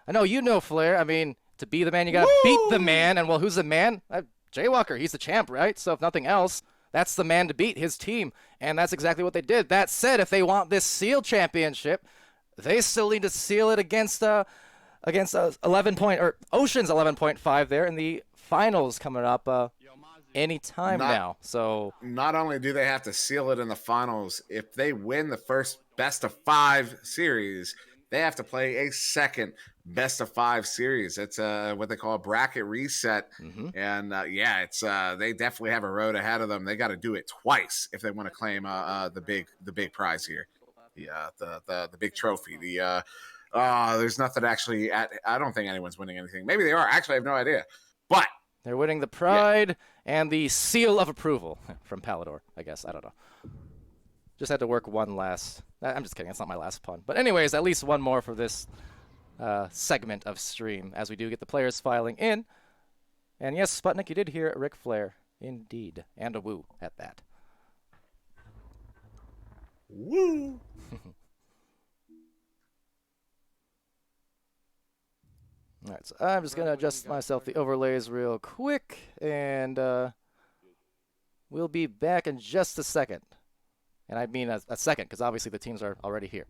I know you know Flair. I mean, to be the man, you got to beat the man. And, well, who's the man? Jaywalker. He's the champ, right? So if nothing else, that's the man to beat, his team. And that's exactly what they did. That said, if they want this Seal Championship, they still need to seal it against 11 point or Ocean's 11.5 there in the finals coming up any time now. So not only do they have to seal it in the finals, if they win the first best of 5 series, they have to play a second best of 5 series. It's what they call a bracket reset. And it's they definitely have a road ahead of them. They got to do it twice if they want to claim the big prize here, the big trophy. There's nothing actually I don't think anyone's winning anything. Maybe they are. Actually, I have no idea. But they're winning the pride and the seal of approval from Palador, I guess. I don't know. Just had to work one last. I'm just kidding. That's not my last pun. But anyways, at least one more for this segment of stream as we do get the players filing in. And yes, Sputnik, you did hear Ric Flair. Indeed. And a woo at that. Woo! All right, so I'm just going to adjust myself the overlays real quick, and we'll be back in just a second. And I mean a second, because obviously the teams are already here.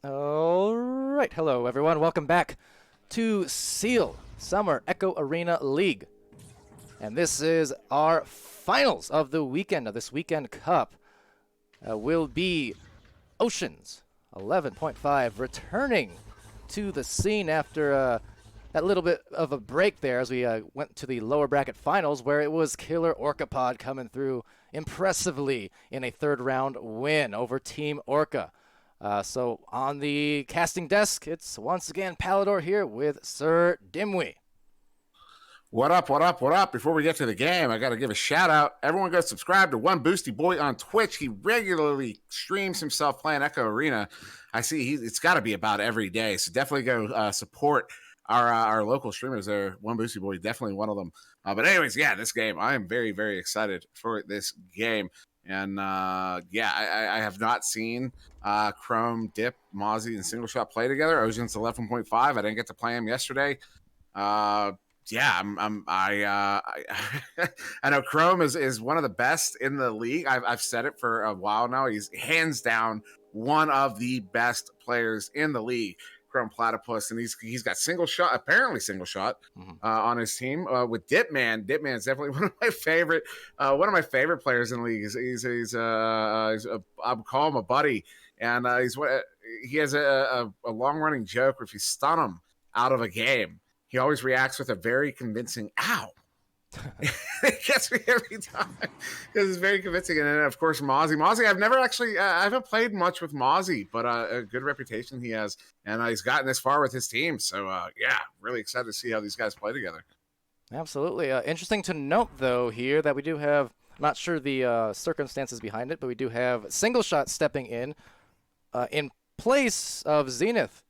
All right. Hello, everyone. Welcome back to Seal Summer Echo Arena League. And this is our finals of the weekend, of this weekend cup. Will be Oceans 11.5 returning to the scene after that little bit of a break there as we went to the lower bracket finals, where it was Killer Orca Pod coming through impressively in a third round win over Team Orca. So on the casting desk, it's once again Palador here with Sir Dimwee. What up, what up, what up? Before we get to the game, I got to give a shout out. Everyone go subscribe to One Boosty Boy on Twitch. He regularly streams himself playing Echo Arena. I see it's got to be about every day. So definitely go support our local streamers there. One Boosty Boy, definitely one of them. But anyways, yeah, this game, I am very, very excited for this game. And yeah, I have not seen Chrome, Dip, Mozzie, and Single Shot play together. Ocean's 11.5. I didn't get to play him yesterday. Yeah, I know Chrome is one of the best in the league. I've said it for a while now. He's hands down one of the best players in the league, Chrome Platypus, and he's got single shot, apparently single shot, on his team with Dipman. Dipman's definitely one of my favorite players in the league. He's I'll call him a buddy, and he has a long running joke where if you stun him out of a game, he always reacts with a very convincing "ow." It gets me every time because it's very convincing. And then, of course, Mozzie. I've never actually, I haven't played much with Mozzie, but a good reputation he has, and he's gotten this far with his team. So, yeah, really excited to see how these guys play together. Absolutely. Interesting to note, though, here that we do have, not sure the circumstances behind it, but we do have Single Shot stepping in place of Zenith,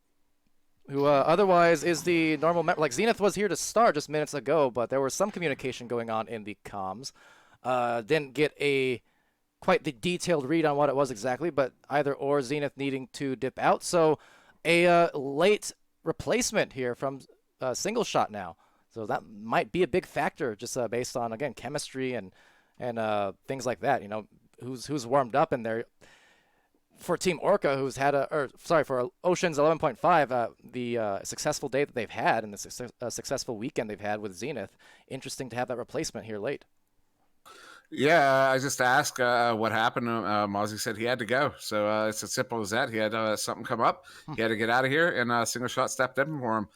who otherwise is the normal member. Like, Zenith was here to start just minutes ago, but there was some communication going on in the comms. Didn't get quite the detailed read on what it was exactly, but either or Zenith needing to dip out. So a late replacement here from Single Shot now. So that might be a big factor just based on, again, chemistry and things like that. You know, who's warmed up in there. For Team Orca, who's had for Ocean's 11.5, the successful day that they've had and the successful weekend they've had with Zenith, interesting to have that replacement here late. Yeah, I just asked what happened. Mozzie said he had to go. So it's as simple as that. He had something come up. He had to get out of here, and Single Shot stepped in for him.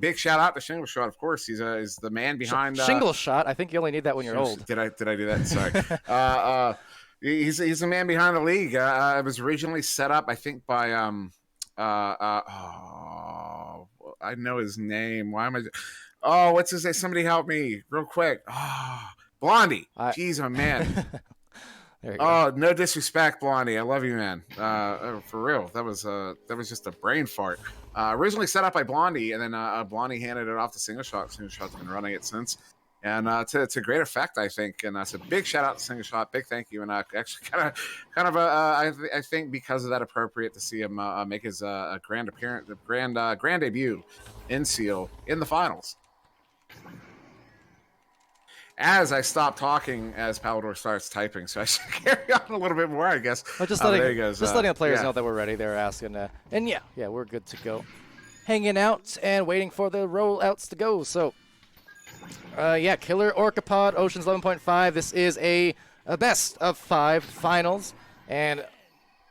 Big shout out to Single Shot, of course. He's the man behind Shingle Shot. I think you only need that when you're old. Did I do that? Sorry. He's a man behind the league. It was originally set up, I think, by I know his name. Why am I? Oh, what's his name? Somebody help me real quick. Oh, Blondie. Jeez, oh man. Oh, no disrespect, Blondie. I love you, man. For real, that was just a brain fart. Originally set up by Blondie, and then Blondie handed it off to Single Shot. Single Shot's been running it since. And to great effect, I think. And so big shout out to Single Shot, big thank you. And actually, I think because of that, appropriate to see him make his grand appearance, grand debut in Seal in the finals. As I stop talking, as Palador starts typing, so I should carry on a little bit more, I guess. Well, there he goes. Just letting the players know that we're ready. They're asking, and yeah, we're good to go. Hanging out and waiting for the rollouts to go. So. Yeah, Killer Orcapod, Ocean's 11.5. This is a best of 5 finals. And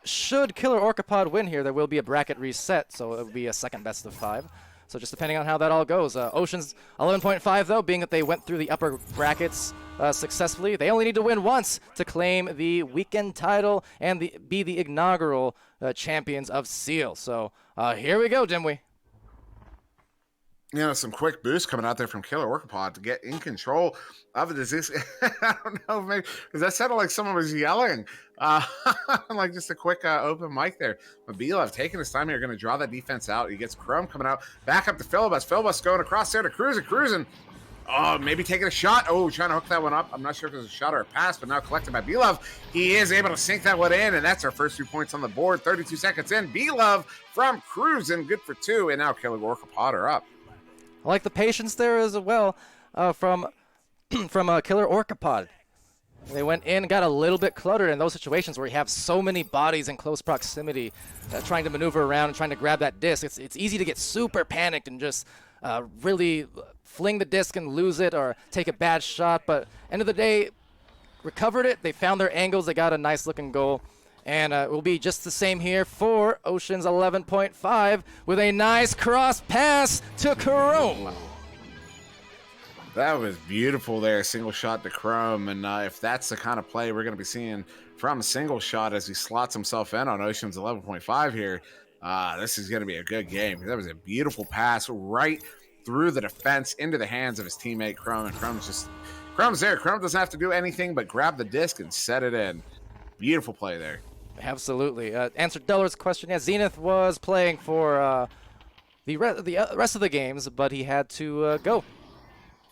should Killer Orcapod win here, there will be a bracket reset. So it will be a second best of 5. So just depending on how that all goes. Ocean's 11.5, though, being that they went through the upper brackets successfully, they only need to win once to claim the weekend title and be the inaugural champions of Seal. So here we go, Dimwee. You know, some quick boost coming out there from Killer Orcapod to get in control of the disease. I don't know, maybe because that sounded like someone was yelling, like just a quick open mic there. But Belov taking his time here, going to draw that defense out. He gets Chrome coming out, back up to Philibus. Philibus going across there to Cruising. Oh, maybe taking a shot. Oh, trying to hook that one up. I'm not sure if it was a shot or a pass, but now collected by Belov. He is able to sink that one in, and that's our first 2 points on the board. 32 seconds in. Belov from Cruising, good for 2, and now Killer Orcapod are up. I like the patience there as well from Killer Orcapod. They went in and got a little bit cluttered in those situations where you have so many bodies in close proximity trying to maneuver around and trying to grab that disc. It's easy to get super panicked and just really fling the disc and lose it or take a bad shot. But end of the day, recovered it. They found their angles. They got a nice looking goal. And it will be just the same here for Ocean's 11.5 with a nice cross pass to Chrome. That was beautiful there, Single Shot to Chrome. And if that's the kind of play we're going to be seeing from Single Shot as he slots himself in on Ocean's 11.5 here, this is going to be a good game. That was a beautiful pass right through the defense into the hands of his teammate Crumb, and Crumb's there. Crumb doesn't have to do anything but grab the disc and set it in. Beautiful play there. Absolutely. Answered Deller's question. Yeah, Zenith was playing for the rest of the games, but he had to go.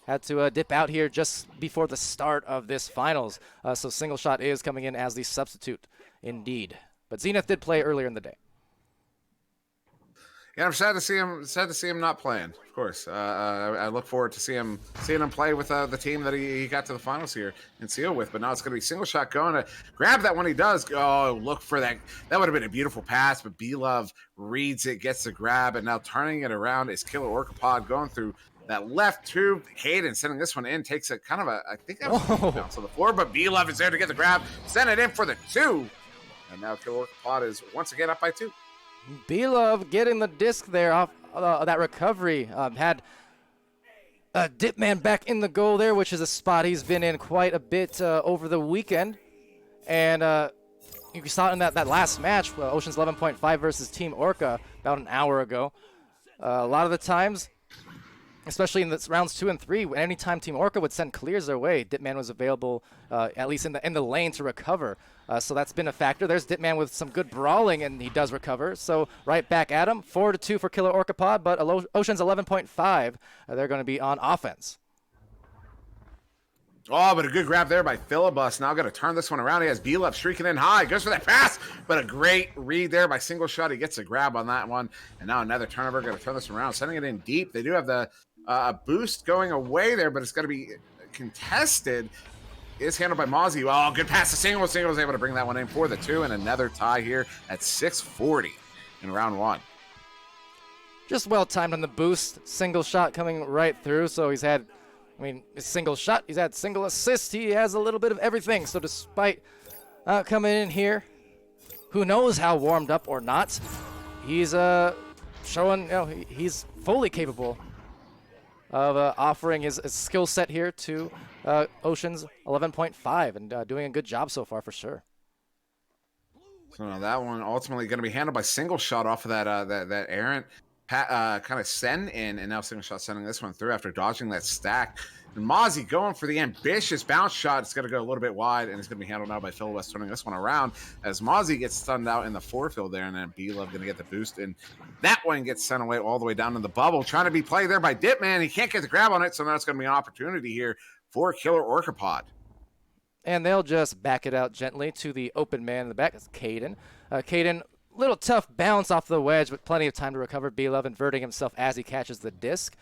Had to dip out here just before the start of this finals. So Single Shot is coming in as the substitute, indeed. But Zenith did play earlier in the day. Yeah, I'm sad to see him. Sad to see him not playing. Of course, I look forward to seeing him play with the team that he got to the finals here and seal with. But now it's going to be Single Shot going to grab that when he does. Oh, look for that. That would have been a beautiful pass, but B-Love reads it, gets the grab, and now turning it around is Killer Orca Pod going through that left tube. Hayden sending this one in, takes a kind of a, I think that was bounce on the floor, but B-Love is there to get the grab, send it in for the 2, and now Killer Orca Pod is once again up by 2. B-Love getting the disc there off that recovery. Had Dipman back in the goal there, which is a spot he's been in quite a bit over the weekend. And you saw it in that last match, Ocean's 11.5 versus Team Orca, about an hour ago. A lot of the times, especially in the rounds 2 and 3, anytime Team Orca would send clears their way, Dipman was available, at least in the lane, to recover. So that's been a factor. There's Dipman with some good brawling, and he does recover. So right back at him, 4-2 for Killer Orca Pod, but Ocean's 11.5, they're going to be on offense. Oh, but a good grab there by Filibus. Now going to turn this one around. He has B-Love streaking in high. Goes for that pass, but a great read there by Single Shot. He gets a grab on that one. And now another turnover. Going to turn this around, sending it in deep. They do have the boost going away there, but it's going to be contested. Is handled by Mozzie. Oh, good pass to Single. Single is able to bring that one in for the 2, and another tie here at 6:40 in round 1. Just well timed on the boost. Single Shot coming right through. So he's had, his single shot. He's had single assist. He has a little bit of everything. So despite coming in here, who knows how warmed up or not, he's showing he's fully capable of offering his skill set here to Ocean's 11.5 and doing a good job so far for sure. So now that one ultimately going to be handled by Single Shot off of that errant kind of send in, and now Single Shot sending this one through after dodging that stack. And Mozzie going for the ambitious bounce shot. It's going to go a little bit wide, and it's going to be handled now by Phil West, turning this one around as Mozzie gets stunned out in the forefield there, and then B-Love going to get the boost, and that one gets sent away all the way down in the bubble. Trying to be played there by Dipman. He can't get the grab on it, so now it's going to be an opportunity here for Killer Orca Pod. And they'll just back it out gently to the open man in the back. It's Caden. Caden, little tough bounce off the wedge, but plenty of time to recover. B-Love inverting himself as he catches the disc.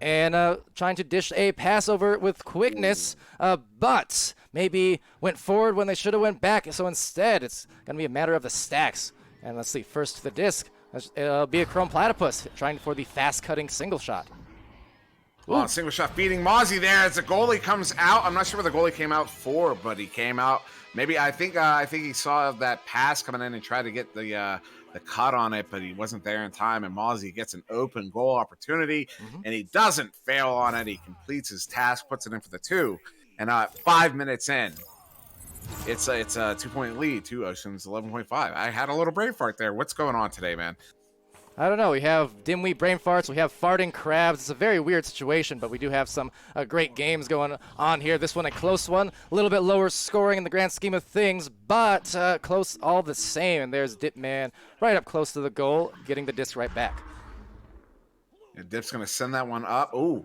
And trying to dish a pass over with quickness, but maybe went forward when they should have went back. So instead, it's going to be a matter of the stacks. And let's see, first to the disc. It'll be a Chrome Platypus trying for the fast-cutting Single Shot. Oh, Single Shot beating Mozzie there as the goalie comes out. I'm not sure where the goalie came out for, but he came out. Maybe I think he saw that pass coming in and tried to get the cut on it, but he wasn't there in time, and Mozzie gets an open goal opportunity, and he doesn't fail on it. He completes his task, puts it in for the 2, and 5 minutes in, it's a 2-point lead to Ocean's 11.5. I had a little brain fart there. What's going on today, man? I don't know. We have dimwit brain farts. We have farting crabs. It's a very weird situation, but we do have some great games going on here. This one a close one, a little bit lower scoring in the grand scheme of things, but close all the same. And there's Dipman right up close to the goal, getting the disc right back. And Dip's going to send that one up. Ooh,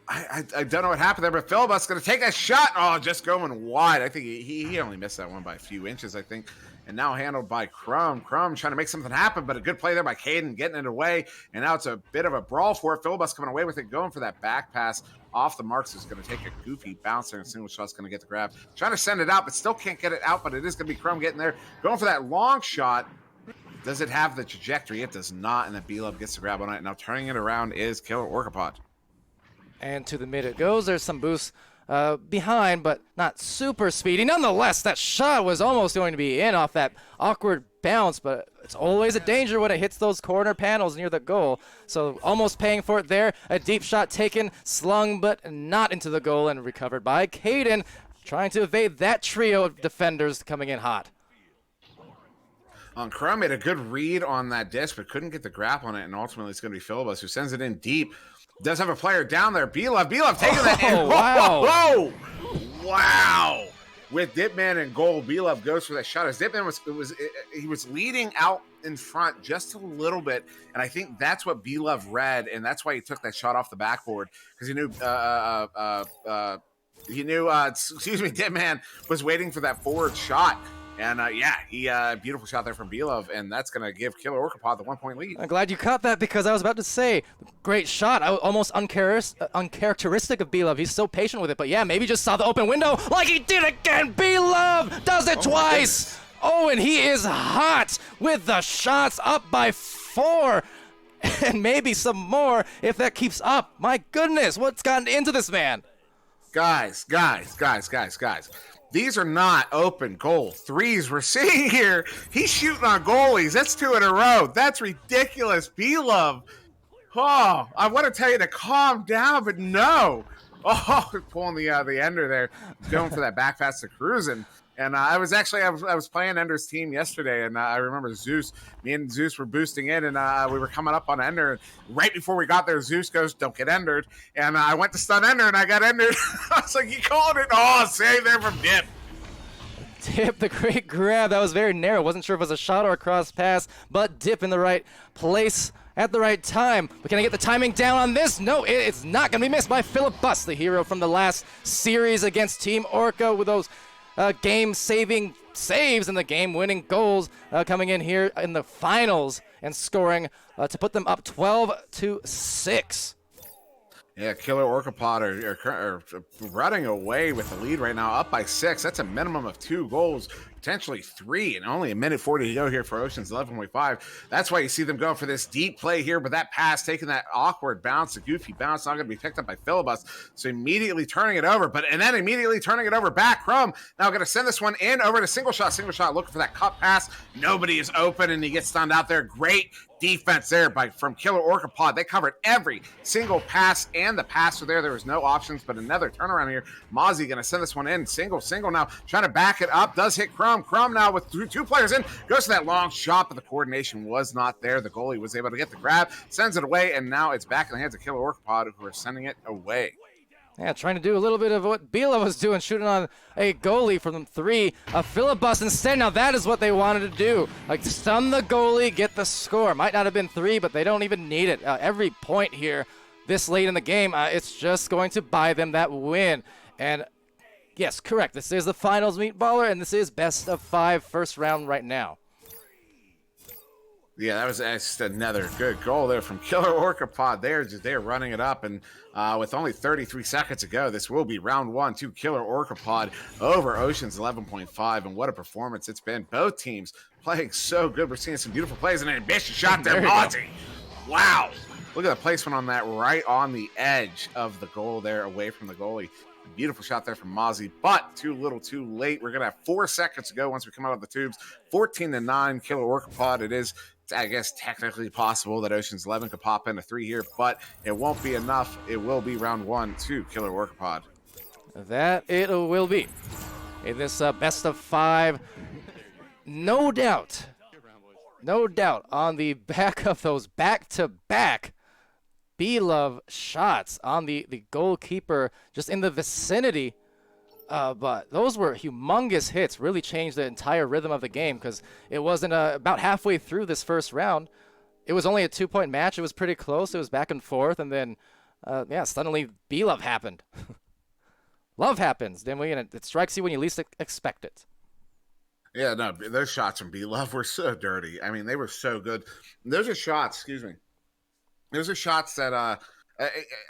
I don't know what happened there, but Philibus going to take that shot. Oh, just going wide. I think he only missed that one by a few inches, I think. And now handled by Crumb. Crumb trying to make something happen, but a good play there by Caden, getting it away. And now it's a bit of a brawl for it. Philibus coming away with it, going for that back pass off the marks. Is going to take a goofy bounce there, and Single Shot's going to get the grab. Trying to send it out, but still can't get it out, but it is going to be Crumb getting there. Going for that long shot. Does it have the trajectory? It does not, and then B-Love gets the grab on it. Now turning it around is Killer Orca Pod. And to the mid it goes. There's some boosts behind, but not super speedy. Nonetheless, that shot was almost going to be in off that awkward bounce, but it's always a danger when it hits those corner panels near the goal. So almost paying for it there. A deep shot taken, slung, but not into the goal, and recovered by Caden, trying to evade that trio of defenders coming in hot. Crumb made a good read on that disc, but couldn't get the grab on it, and ultimately it's going to be Philibus who sends it in deep. Does have a player down there. B-Love taking that in. Wow. Oh, wow. With Dipman and goal, B-Love goes for that shot. As Dipman was leading out in front just a little bit, and I think that's what B-Love read, and that's why he took that shot off the backboard, because he knew Dipman was waiting for that forward shot. And beautiful shot there from B-Love, and that's going to give Killer Orca Pod the 1-point lead. I'm glad you caught that, because I was about to say, great shot. Almost uncharacteristic of B-Love. He's so patient with it, but yeah, maybe just saw the open window like he did again. B-Love does it twice. Oh, and he is hot with the shots, up by 4. And maybe some more if that keeps up. My goodness, what's gotten into this man? Guys. These are not open goal threes we're seeing here. He's shooting on goalies. That's 2 in a row. That's ridiculous. B-Love. Oh, I want to tell you to calm down, but no. Oh, pulling the ender there, going for that back pass to Cruisin'. And I was playing Ender's team yesterday, and I remember Zeus. Me and Zeus were boosting in, and we were coming up on Ender. And right before we got there, Zeus goes, "Don't get endered." And I went to stun Ender, and I got endered. I was like, "You called it?" Oh, save there from Dip. Dip, the great grab. That was very narrow. Wasn't sure if it was a shot or a cross pass, but Dip in the right place at the right time. But can I get the timing down on this? No, it's not going to be missed by Philip Bus, the hero from the last series against Team Orca, with those game-saving saves and the game-winning goals coming in here in the finals and scoring to put them up 12-6. Yeah, Killer Orca Pod are running away with the lead right now, up by 6. That's a minimum of 2 goals, potentially 3, and only a minute 40 to go here for Ocean's 11.5. That's why you see them going for this deep play here, but that pass, taking that awkward bounce, a goofy bounce, not going to be picked up by Philibus. So immediately turning it over, and then immediately turning it over back. Crum now going to send this one in over to single shot, looking for that cut pass. Nobody is open, and he gets stunned out there. Great defense there from Killer Orca Pod. They covered every single pass, and the passer there was no options, but another turnaround here. Mozzie going to send this one in, single now, trying to back it up, does hit Crum now with 2 players in, goes to that long shot, but the coordination was not there. The goalie was able to get the grab, sends it away, and now it's back in the hands of Killer Orca Pod, who are sending it away. Yeah, trying to do a little bit of what Bila was doing, shooting on a goalie from 3. A Philibus instead. Now that is what they wanted to do. Like, stun the goalie, get the score. Might not have been 3, but they don't even need it. Every point here this late in the game, it's just going to buy them that win. And yes, correct. This is the finals meatballer, and this is best of 5 first round right now. Yeah, that was just another good goal there from Killer Orca Pod. They're running it up, and with only 33 seconds to go, this will be round 1 to Killer Orca Pod over Ocean's 11.5, and what a performance it's been. Both teams playing so good. We're seeing some beautiful plays, and an ambitious shot there, Monty. Wow. Look at the placement on that, right on the edge of the goal there, away from the goalie. Beautiful shot there from Mozzie, but too little too late. We're going to have 4 seconds to go once we come out of the tubes. 14-9, Killer Orca Pod. It is, I guess, technically possible that Ocean's 11 could pop in a 3 here, but it won't be enough. It will be round 1 to Killer Orca Pod. That it will be. In this best of 5, no doubt on the back of those back-to-back B-Love shots on the goalkeeper just in the vicinity. But those were humongous hits, really changed the entire rhythm of the game, because it wasn't about halfway through this first round. It was only a 2-point match. It was pretty close. It was back and forth, and then, suddenly B-Love happened. Love happens, then it strikes you when you least expect it. Yeah, no, those shots from B-Love were so dirty. I mean, they were so good. Those are shots, those are shots that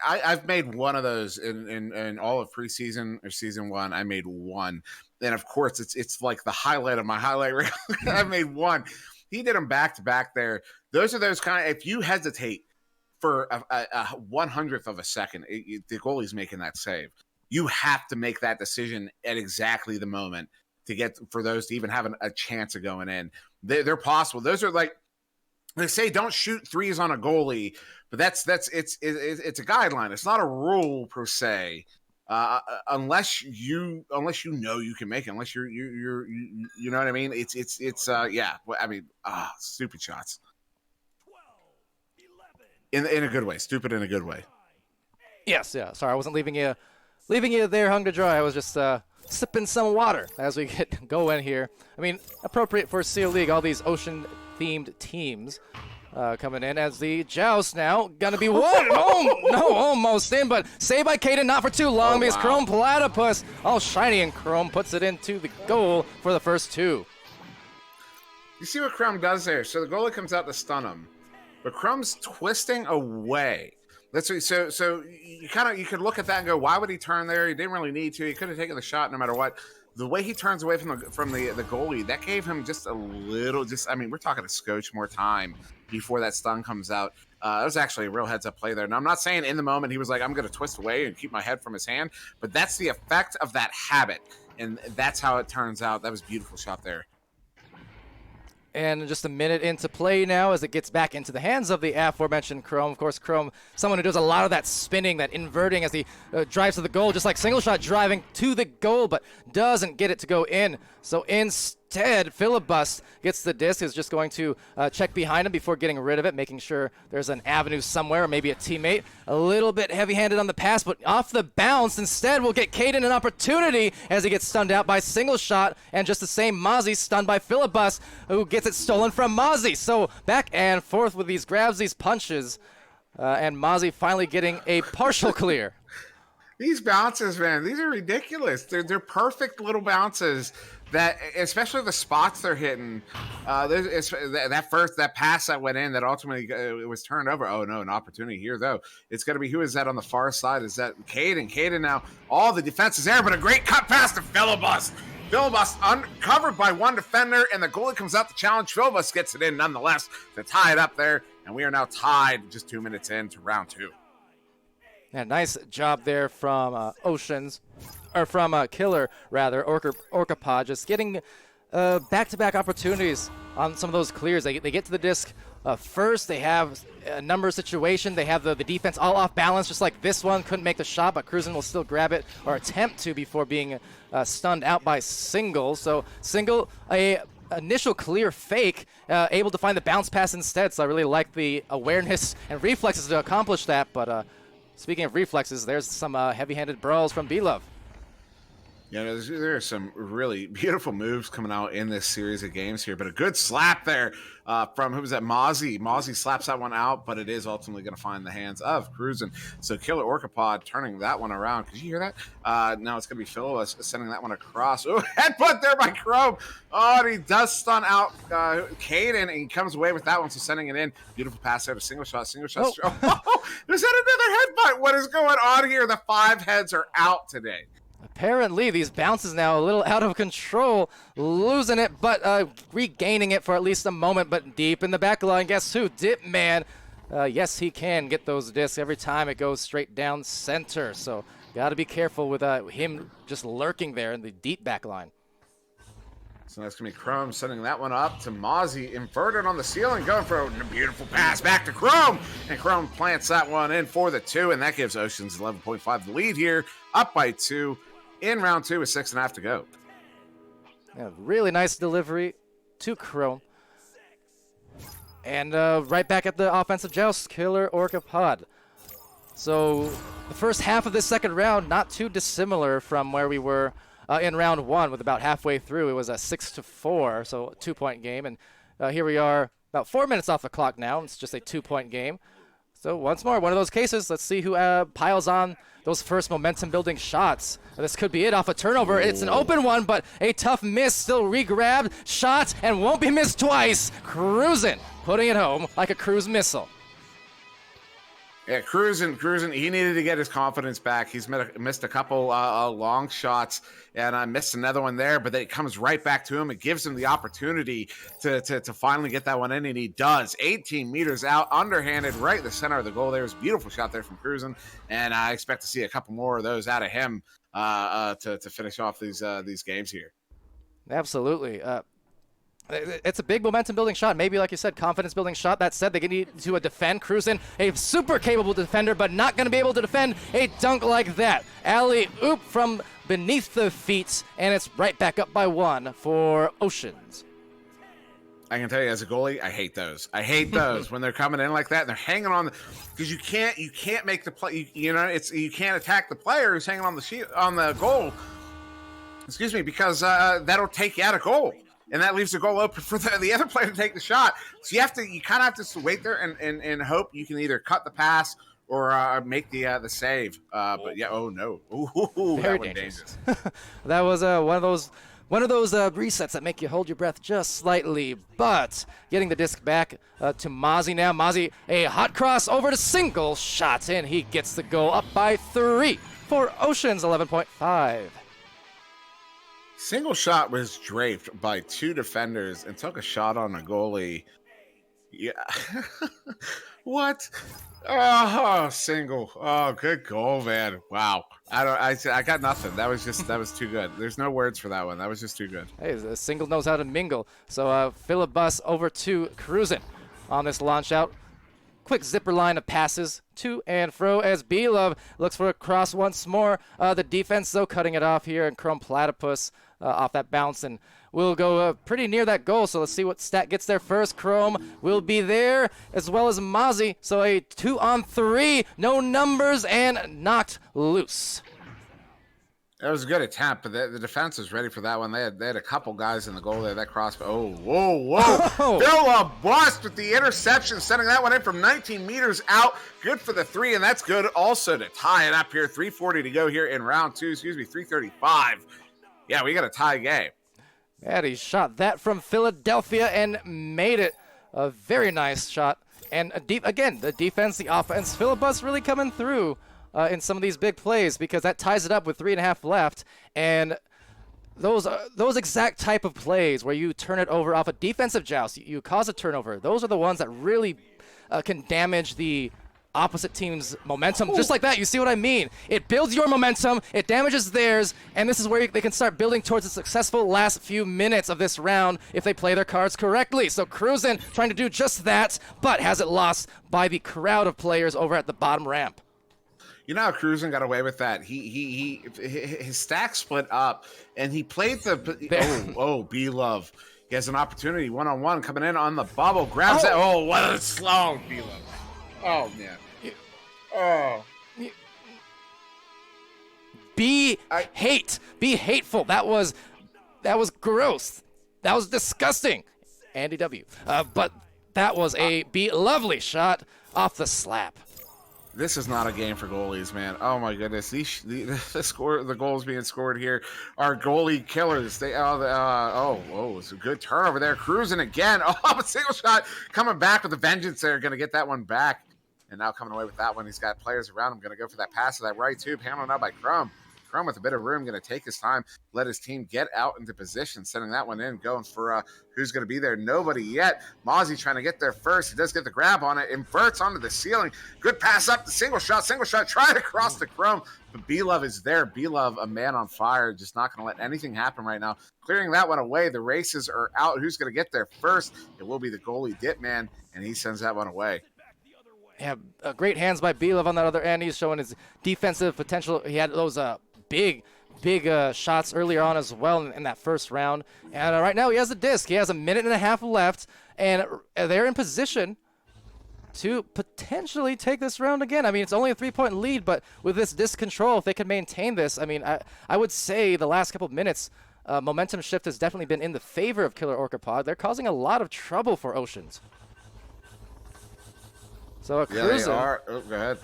I've made one of those in all of preseason or season 1. I made one. And of course, it's like the highlight of my highlight reel. I made one. He did them back to back there. Those are those kind of, if you hesitate for a 100th of a second, the goalie's making that save. You have to make that decision at exactly the moment to get for those to even have a chance of going in. They're possible. Those are like, they say don't shoot 3s on a goalie, but it's a guideline. It's not a rule per se, unless you know you can make it. Unless you know what I mean. Stupid shots. In a good way, stupid in a good way. Yes, yeah. Sorry, I wasn't leaving you there hung to dry. I was just sipping some water as we get going here. I mean, appropriate for Seal League, all these ocean-themed teams coming in as the joust now gonna be won. Oh no, almost in, but saved by Caden, not for too long because Chrome Platypus, all shiny, and Chrome puts it into the goal for the first two. You see what Chrome does there? So the goalie comes out to stun him, but Chrome's twisting away. So you could look at that and go, why would he turn there? He didn't really need to. He could have taken the shot no matter what. The way he turns away from the goalie, that gave him just a little, I mean, we're talking a scotch more time before that stun comes out. That was actually a real heads-up play there. Now, I'm not saying in the moment he was like, I'm going to twist away and keep my head from his hand, but that's the effect of that habit, and that's how it turns out. That was a beautiful shot there. And just a minute into play now as it gets back into the hands of the aforementioned Chrome. Of course, Chrome, someone who does a lot of that spinning, that inverting as he drives to the goal, just like single shot driving to the goal, but doesn't get it to go in. So instead, Filibust gets the disc, is just going to check behind him before getting rid of it, making sure there's an avenue somewhere, or maybe a teammate. A little bit heavy-handed on the pass, but off the bounce. Instead, we'll get Caden an opportunity as he gets stunned out by single shot, and just the same Mozzie stunned by Filibust, who gets it stolen from Mozzie. So back and forth with these grabs, these punches, and Mozzie finally getting a partial clear. These bounces, man, these are ridiculous. They're perfect little bounces that, especially the spots they're hitting. That pass that went in that ultimately it was turned over. Oh no, an opportunity here though. It's going to be, who is that on the far side? Is that Caden? Caden now, all the defense is there, but a great cut pass to Filibust. Filibust uncovered by one defender, and the goalie comes out to challenge. Filibust gets it in nonetheless to tie it up there, and we are now tied just 2 minutes into round two. Yeah, nice job there from Killer, rather, Orca Pod, just getting back-to-back opportunities on some of those clears. They get to the disc first. They have a number of situations. They have the defense all off balance, just like this one. Couldn't make the shot, but Cruisin will still grab it, or attempt to, before being stunned out by Single. So Single, a initial clear fake, able to find the bounce pass instead. So I really like the awareness and reflexes to accomplish that, but speaking of reflexes, there's some heavy-handed brawls from B-Love. Yeah, there are some really beautiful moves coming out in this series of games here, but a good slap there from, who was that, Mozzie. Mozzie slaps that one out, but it is ultimately going to find the hands of Cruisin. So Killer Orcapod turning that one around. Could you hear that? Now it's going to be Phil sending that one across. Oh, headbutt there by Chrome. Oh, and he does stun out Caden, and he comes away with that one, so sending it in. Beautiful pass there to single shot. Oh, there's that another headbutt. What is going on here? The 5 heads are out today. Apparently, these bounces now a little out of control, losing it, but regaining it for at least a moment. But deep in the back line, guess who? Dipman. Yes, he can get those discs every time it goes straight down center. So got to be careful with him just lurking there in the deep back line. So that's going to be Chrome sending that one up to Mozzie, inverted on the ceiling, going for a beautiful pass back to Chrome. And Chrome plants that one in for the 2, and that gives Oceans 11.5 the lead here, up by 2 in round 2 with 6.5 to go. Yeah, really nice delivery to Chrome. And right back at the offensive joust, Killer Orcapod. So the first half of this second round, not too dissimilar from where we were in round 1, with about halfway through. It was a 6-4, so a 2-point game. And here we are about 4 minutes off the clock now. It's just a 2-point game. So once more, one of those cases. Let's see who piles on those first momentum-building shots. This could be it off a turnover. It's an open one, but a tough miss. Still re-grabbed, shot, and won't be missed twice. Cruisin', putting it home like a cruise missile. Yeah, Cruisin', he needed to get his confidence back. He's missed a couple long shots, and missed another one there, but then it comes right back to him. It gives him the opportunity to finally get that one in, and he does. 18 meters out, underhanded, right in the center of the goal. There was a beautiful shot there from Cruisin', and I expect to see a couple more of those out of him to finish off these games here. Absolutely. It's a big momentum-building shot. Maybe, like you said, confidence-building shot. That said, they need to defend. Cruisin', a super capable defender, but not going to be able to defend a dunk like that. Alley-oop from beneath the feet, and it's right back up by 1 for Oceans. I can tell you as a goalie, I hate those. I hate those when they're coming in like that and they're hanging on because you can't make the play. You know, you can't attack the player who's hanging on the goal. Excuse me, because that'll take you out of goal, and that leaves the goal open for the other player to take the shot. So you kind of have to wait there and hope you can either cut the pass or make the save. But yeah, oh no, ooh, Very that was dangerous. dangerous. That was one of those resets that make you hold your breath just slightly. But getting the disc back to Mozzie now. Mozzie, a hot cross over to single shot, and he gets the goal up by 3 for Oceans 11.5. Single shot was draped by 2 defenders and took a shot on a goalie. Yeah. What? Oh, single. Oh, good goal, man. Wow. I got nothing. That was too good. There's no words for that one. That was just too good. Hey, the single knows how to mingle. So Philibus over to Cruisin on this launch out. Quick zipper line of passes to and fro as B-Love looks for a cross once more. The defense, though, cutting it off here, and Chrome Platypus off that bounce, and we'll go pretty near that goal. So let's see what stat gets there first. Chrome will be there, as well as Mozzie. So a 2-on-3, no numbers, and knocked loose. That was a good attempt, but the defense was ready for that one. They had a couple guys in the goal there. That cross. Oh, whoa. Philibus with the interception, sending that one in from 19 meters out. Good for the 3, and that's good also to tie it up here. 3:40 to go here in round 2. 3:35. Yeah, we got a tie game. And he shot that from Philadelphia and made it a very nice shot. And again, the defense, the offense, Philibus really coming through in some of these big plays, because that ties it up with 3.5 left. And those exact type of plays where you turn it over off a defensive joust, you cause a turnover. Those are the ones that really can damage the opposite team's momentum. Just like that, you see what I mean? It builds your momentum, it damages theirs, and this is where they can start building towards a successful last few minutes of this round if they play their cards correctly. So Cruisin trying to do just that, but has it lost by the crowd of players over at the bottom ramp. You know how Cruisin got away with that? His stack split up, and he played the B-Love. He has an opportunity one-on-one coming in on the bubble, grabs it. Oh, what a slow B-Love. Oh, man. Oh. Be hateful. That was gross. That was disgusting. Andy W. But that was a lovely shot off the slap. This is not a game for goalies, man. Oh my goodness, the goals being scored here are goalie killers. It's a good turnover there. Cruisin again. Oh, a single shot coming back with a vengeance there. Going to get that one back, and now coming away with that one. He's got players around him. Going to go for that pass to that right tube. Handled out by Crum. Crum with a bit of room, going to take his time, let his team get out into position, sending that one in, going for who's going to be there. Nobody yet. Mozzie trying to get there first. He does get the grab on it, inverts onto the ceiling. Good pass up, the single shot, trying to cross the Chrome, but B-Love is there. B-Love, a man on fire, just not going to let anything happen right now. Clearing that one away. The races are out. Who's going to get there first? It will be the goalie, Dipman, and he sends that one away. Yeah, great hands by B-Love on that other end. He's showing his defensive potential. He had those big shots earlier on as well in that first round. And right now he has the disc. He has a 1.5 minutes left, and they're in position to potentially take this round again. I mean, it's only a 3-point lead, but with this disc control, if they can maintain this, I mean, I would say the last couple of minutes, momentum shift has definitely been in the favor of Killer Orca Pod. They're causing a lot of trouble for Oceans. So a Cruiser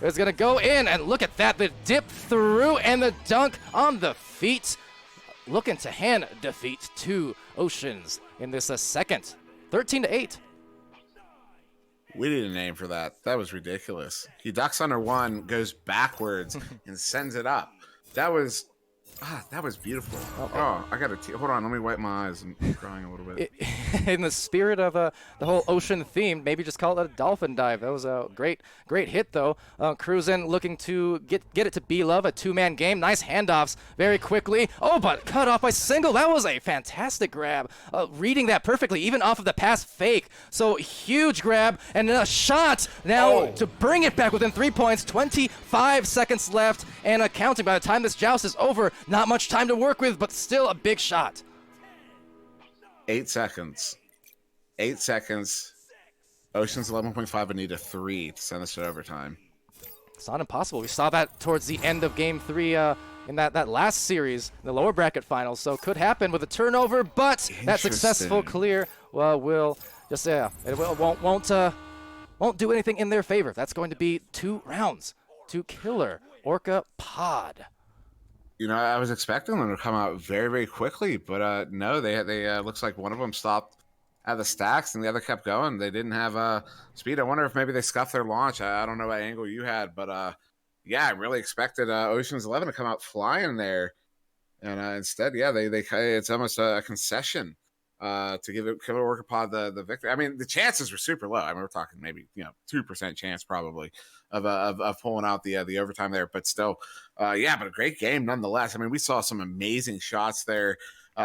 is going to go in, and look at that. The dip through and the dunk on the feet. Looking to hand defeat to Oceans in this second. 13-8. We need a name for that. That was ridiculous. He ducks under one, goes backwards, and sends it up. That was beautiful. Oh, I got to hold on. Let me wipe my eyes. I'm crying a little bit. In the spirit of the whole ocean theme, maybe just call it a dolphin dive. That was a great hit, though. Cruisin looking to get it to B-Love, a 2-man game. Nice handoffs very quickly. Oh, but cut off by single. That was a fantastic grab. Reading that perfectly, even off of the pass fake. So huge grab and a shot now to bring it back within 3 points. 25 seconds left and counting. By the time this joust is over, not much time to work with, but still a big shot. 8 seconds. 8 seconds. Ocean's 11.5 would need a 3 to send us to overtime. It's not impossible. We saw that towards the end of Game 3 in that last series, the lower bracket finals. So could happen with a turnover, but that successful clear will just it won't do anything in their favor. That's going to be 2 rounds to Killer Orca Pod. I was expecting them to come out very, very quickly, but no, they looks like one of them stopped at the stacks and the other kept going. They didn't have speed. I wonder if maybe they scuffed their launch. I don't know what angle you had, but yeah, I really expected Ocean's 11 to come out flying there, and instead, yeah, they it's almost a concession to give Killer Orca Pod the victory. I mean, the chances were super low. I mean, we're talking maybe 2% chance probably of pulling out the overtime there, but still, yeah, but a great game nonetheless. I mean, we saw some amazing shots there,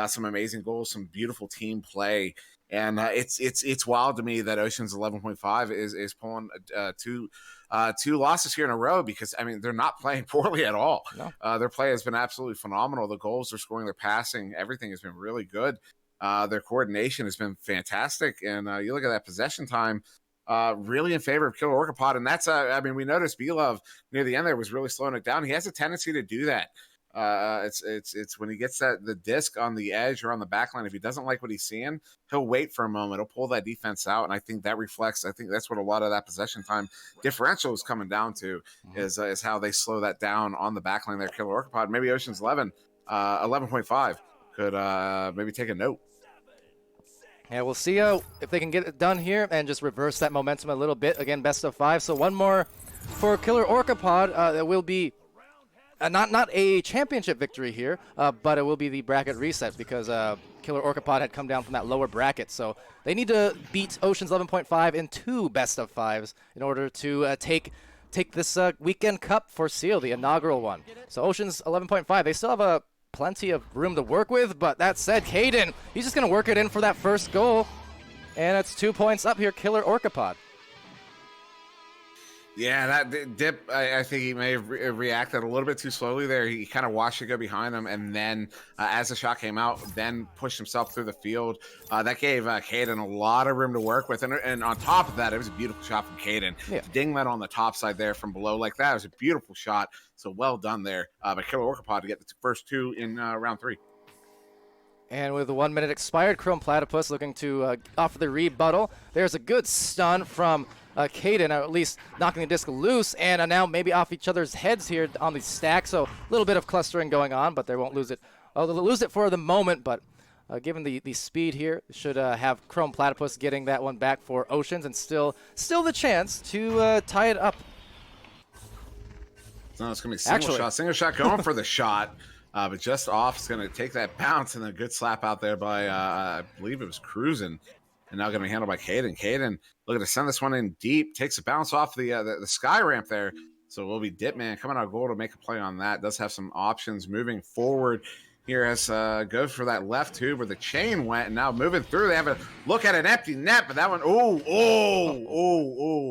some amazing goals, some beautiful team play. And it's wild to me that Ocean's 11.5 is pulling two losses here in a row, because I mean they're not playing poorly at all. No. Their play has been absolutely phenomenal. The goals they're scoring, their passing, everything has been really good. Their coordination has been fantastic, and you look at that possession time, really in favor of Killer Orca Pod. And that's I mean, we noticed B-Love near the end there was really slowing it down. He has a tendency to do that. It's when he gets the disc on the edge or on the back line, if he doesn't like what he's seeing, he'll wait for a moment. He'll pull that defense out. And I think that reflects, I think that's what a lot of that possession time differential is coming down to, is how they slow that down on the back line there. Killer Orca Pod, maybe Ocean's 11.5 could maybe take a note. Yeah, we'll see if they can get it done here and just reverse that momentum a little bit. Again, best of 5. So one more for Killer Orca Pod. That will be not a championship victory here, but it will be the bracket reset, because Killer Orca Pod had come down from that lower bracket. So they need to beat Ocean's 11.5 in 2 best of 5s in order to take this weekend cup for Seal, the inaugural one. So Ocean's 11.5, they still have plenty of room to work with, but that said, Caden, he's just going to work it in for that first goal. And it's 2 points up here, Killer Orca Pod. Yeah, that dip, I think he may have reacted a little bit too slowly there. He kind of watched it go behind him, and then as the shot came out, then pushed himself through the field. That gave Caden a lot of room to work with, and on top of that, it was a beautiful shot from Caden. Yeah. Ding that on the top side there from below like that. It was a beautiful shot, so well done there by Killer Orca Pod to get the first 2 in round 3. And with the 1 minute expired, Chrome Platypus looking to offer the rebuttal. There's a good stun from Caden, or at least knocking the disc loose, and now maybe off each other's heads here on the stack. So a little bit of clustering going on, but they won't lose it. Oh, they'll lose it for the moment, but given the speed here, should have Chrome Platypus getting that one back for Oceans, and still the chance to tie it up. No, it's going to be single shot going for the shot. But just off, is going to take that bounce, and a good slap out there by, I believe it was Cruising, and now going to be handled by Caden. Caden looking to send this one in deep, takes a bounce off the sky ramp there. So it will be Dipman coming out of goal to make a play on that. Does have some options moving forward here as goes for that left tube where the chain went, and now moving through. They have a look at an empty net, but that one,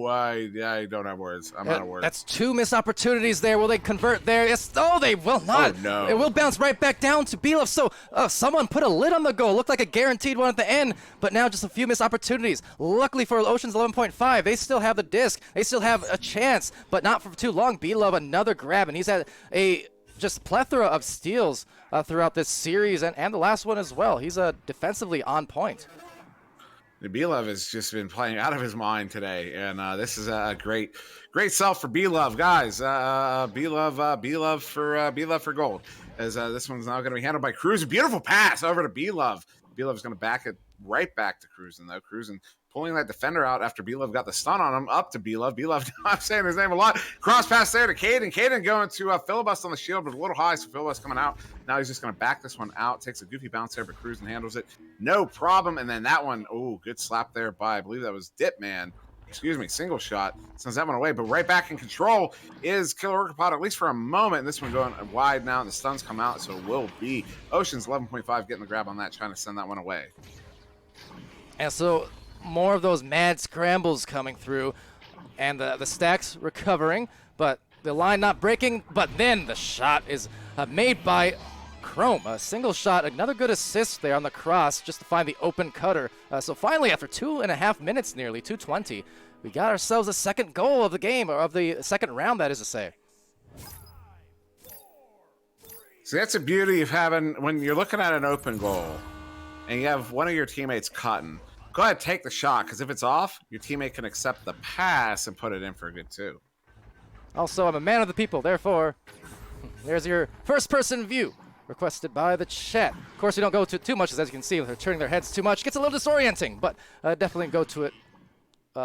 I don't have words. I'm out of words. That's 2 missed opportunities there. Will they convert there? Yes. Oh, they will not. Oh, no. It will bounce right back down to Belov. So someone put a lid on the goal. Looked like a guaranteed one at the end, but now just a few missed opportunities. Luckily for Ocean's 11.5, they still have the disc. They still have a chance, but not for too long. Belov, another grab, and he's had a just plethora of steals throughout this series, and the last one as well. He's defensively on point. B-Love has just been playing out of his mind today, and this is a great self for B-Love, guys. B-Love for gold, as this one's now going to be handled by Cruising. Beautiful pass over to B-Love. B-Love's going to back it right back to Cruising, though. Cruising pulling that defender out after B-Love got the stun on him, up to B-Love. B-Love, I'm saying his name a lot. Cross pass there to Caden. Caden going to filibust on the shield, but a little high, so filibust coming out. Now he's just going to back this one out. Takes a goofy bounce there, but Cruising handles it. No problem. And then that one, good slap there by, I believe that was Dipman. Single shot. Sends that one away, but right back in control is Killer Orca Pod, at least for a moment. And this one going wide now, and the stuns come out, so it will be Ocean's 11.5 getting the grab on that, trying to send that one away. And so more of those mad scrambles coming through, and the stacks recovering, but the line not breaking. But then the shot is made by Chrome. A single shot, another good assist there on the cross just to find the open cutter. So finally, after 2.5 minutes nearly, 2:20, we got ourselves a second goal of the game, or of the second round, that is to say. So that's the beauty of having, when you're looking at an open goal and you have one of your teammates cutting, go ahead, take the shot, because if it's off, your teammate can accept the pass and put it in for a good two. Also, I'm a man of the people, therefore, there's your first-person view requested by the chat. Of course, we don't go to it too much, as you can see, they're turning their heads too much. Gets a little disorienting, but definitely go to it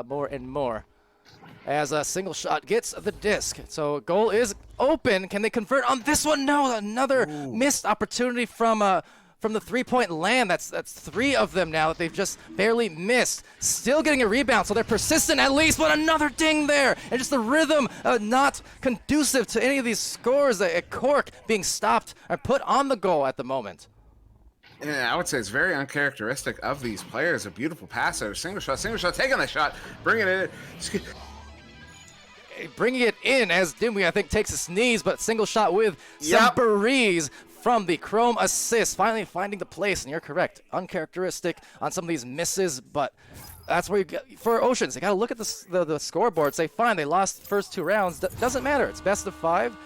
more and more. As a single shot gets the disc. So goal is open. Can they convert on this one? No, another missed opportunity from the 3-point land. That's 3 of them now that they've just barely missed. Still getting a rebound, so they're persistent at least, but another ding there. And just the rhythm not conducive to any of these scores. A cork being stopped or put on the goal at the moment. Yeah, I would say it's very uncharacteristic of these players. A beautiful pass there. Single shot, taking the shot, bringing it in. Bringing it in as Dimwee, I think, takes a sneeze, but single shot with some breeze from the Chrome assist. Finally finding the place, and you're correct. Uncharacteristic on some of these misses, but that's where you get, for Oceans, they got to look at the scoreboard, say, fine, they lost the first 2 rounds. Doesn't matter. It's best of 5.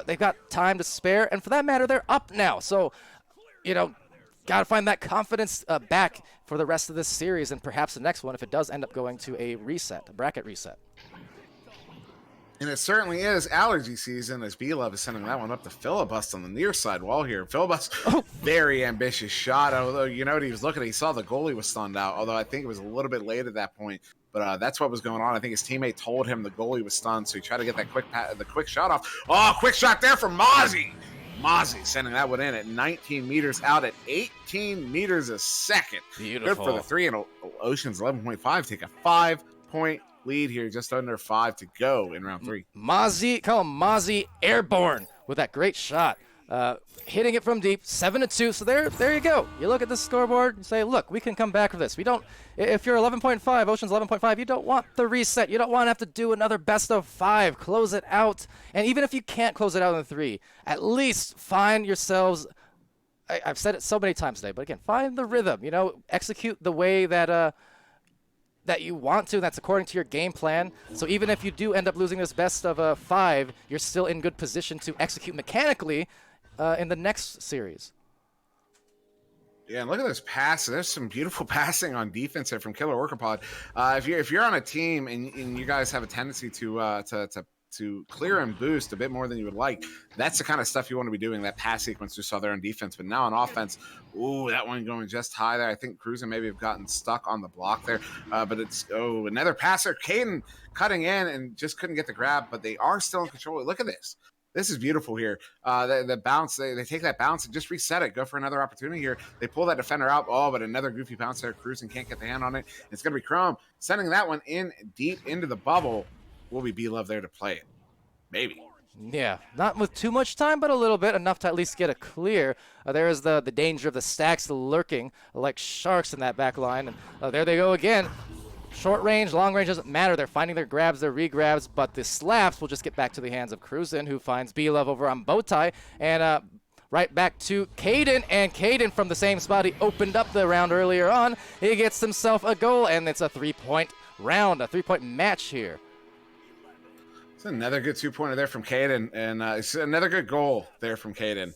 They've got time to spare, and for that matter, they're up now. So, you know, got to find that confidence back for the rest of this series and perhaps the next one if it does end up going to a reset, a bracket reset. And it certainly is allergy season, as B-Love is sending that one up to Filibust on the near side wall here. Filibust, very ambitious shot, although you know what he was looking at. He saw the goalie was stunned out, although I think it was a little bit late at that point. But that's what was going on. I think his teammate told him the goalie was stunned, so he tried to get that quick shot off. Oh, quick shot there from Mozzie. Mozzie sending that one in at 19 meters out at 18 meters a second. Beautiful. Good for the 3, and Ocean's 11.5 take a 5-point lead here, just under 5 to go in round 3. Mozzie, call him Mozzie Airborne with that great shot. Hitting it from deep, 7-2. So there you go. You look at the scoreboard and say, look, we can come back for this. We don't, if you're 11.5, Ocean's 11.5, you don't want the reset. You don't want to have to do another best of 5. Close it out. And even if you can't close it out in 3, at least find yourselves, I've said it so many times today, but again, find the rhythm, you know, execute the way that you want to. That's according to your game plan. So even if you do end up losing this best of 5, you're still in good position to execute mechanically in the next series. Yeah, and look at this pass. There's some beautiful passing on defense here from Killer Orca Pod. If you're on a team and you guys have a tendency to clear and boost a bit more than you would like, that's the kind of stuff you want to be doing, that pass sequence you saw there on defense. But now on offense, ooh, that one going just high there. I think Cruzen maybe have gotten stuck on the block there, but it's, another passer. Caden cutting in and just couldn't get the grab, but they are still in control. Look at this. This is beautiful here. The bounce, they take that bounce and just reset it. Go for another opportunity here. They pull that defender out. Oh, but another goofy bounce there. Cruzen can't get the hand on it. It's going to be Chrome sending that one in deep into the bubble. Will be B-Love there to play it? Maybe. Yeah, not with too much time, but a little bit, enough to at least get a clear. There is the danger of the stacks lurking like sharks in that back line. And there they go again. Short range, long range, doesn't matter. They're finding their grabs, their regrabs, but the slaps will just get back to the hands of Cruzen, who finds B-Love over on Bowtie. And right back to Caden, and Caden from the same spot he opened up the round earlier on. He gets himself a goal, and it's a 3-point round, a 3-point match here. It's another good 2-pointer there from Caden, and it's another good goal there from Caden.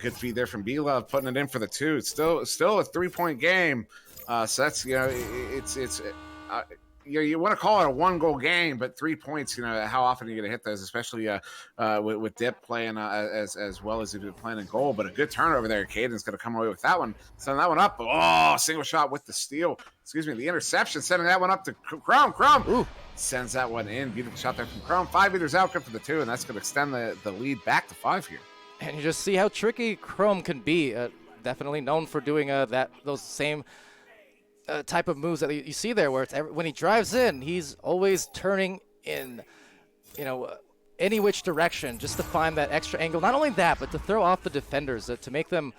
Good feed there from B-Love, putting it in for the 2. It's still a 3-point game. So that's, you know, you want to call it a 1-goal game, but 3 points, you know, how often are you going to hit those, especially with Dip playing as well as he's been playing in goal. But a good turnover there. Caden's going to come away with that one. Sending that one up. Oh, single shot with the steal. Excuse me, the interception. Sending that one up to Chrome. Ooh. Sends that one in. Beautiful shot there from Chrome. 5 meters out, good for the 2, and that's going to extend the lead back to 5 here. And you just see how tricky Chrome can be. Definitely known for doing those same type of moves that you see there, where it's when he drives in, he's always turning in, you know, any which direction just to find that extra angle. Not only that, but to throw off the defenders, to make them,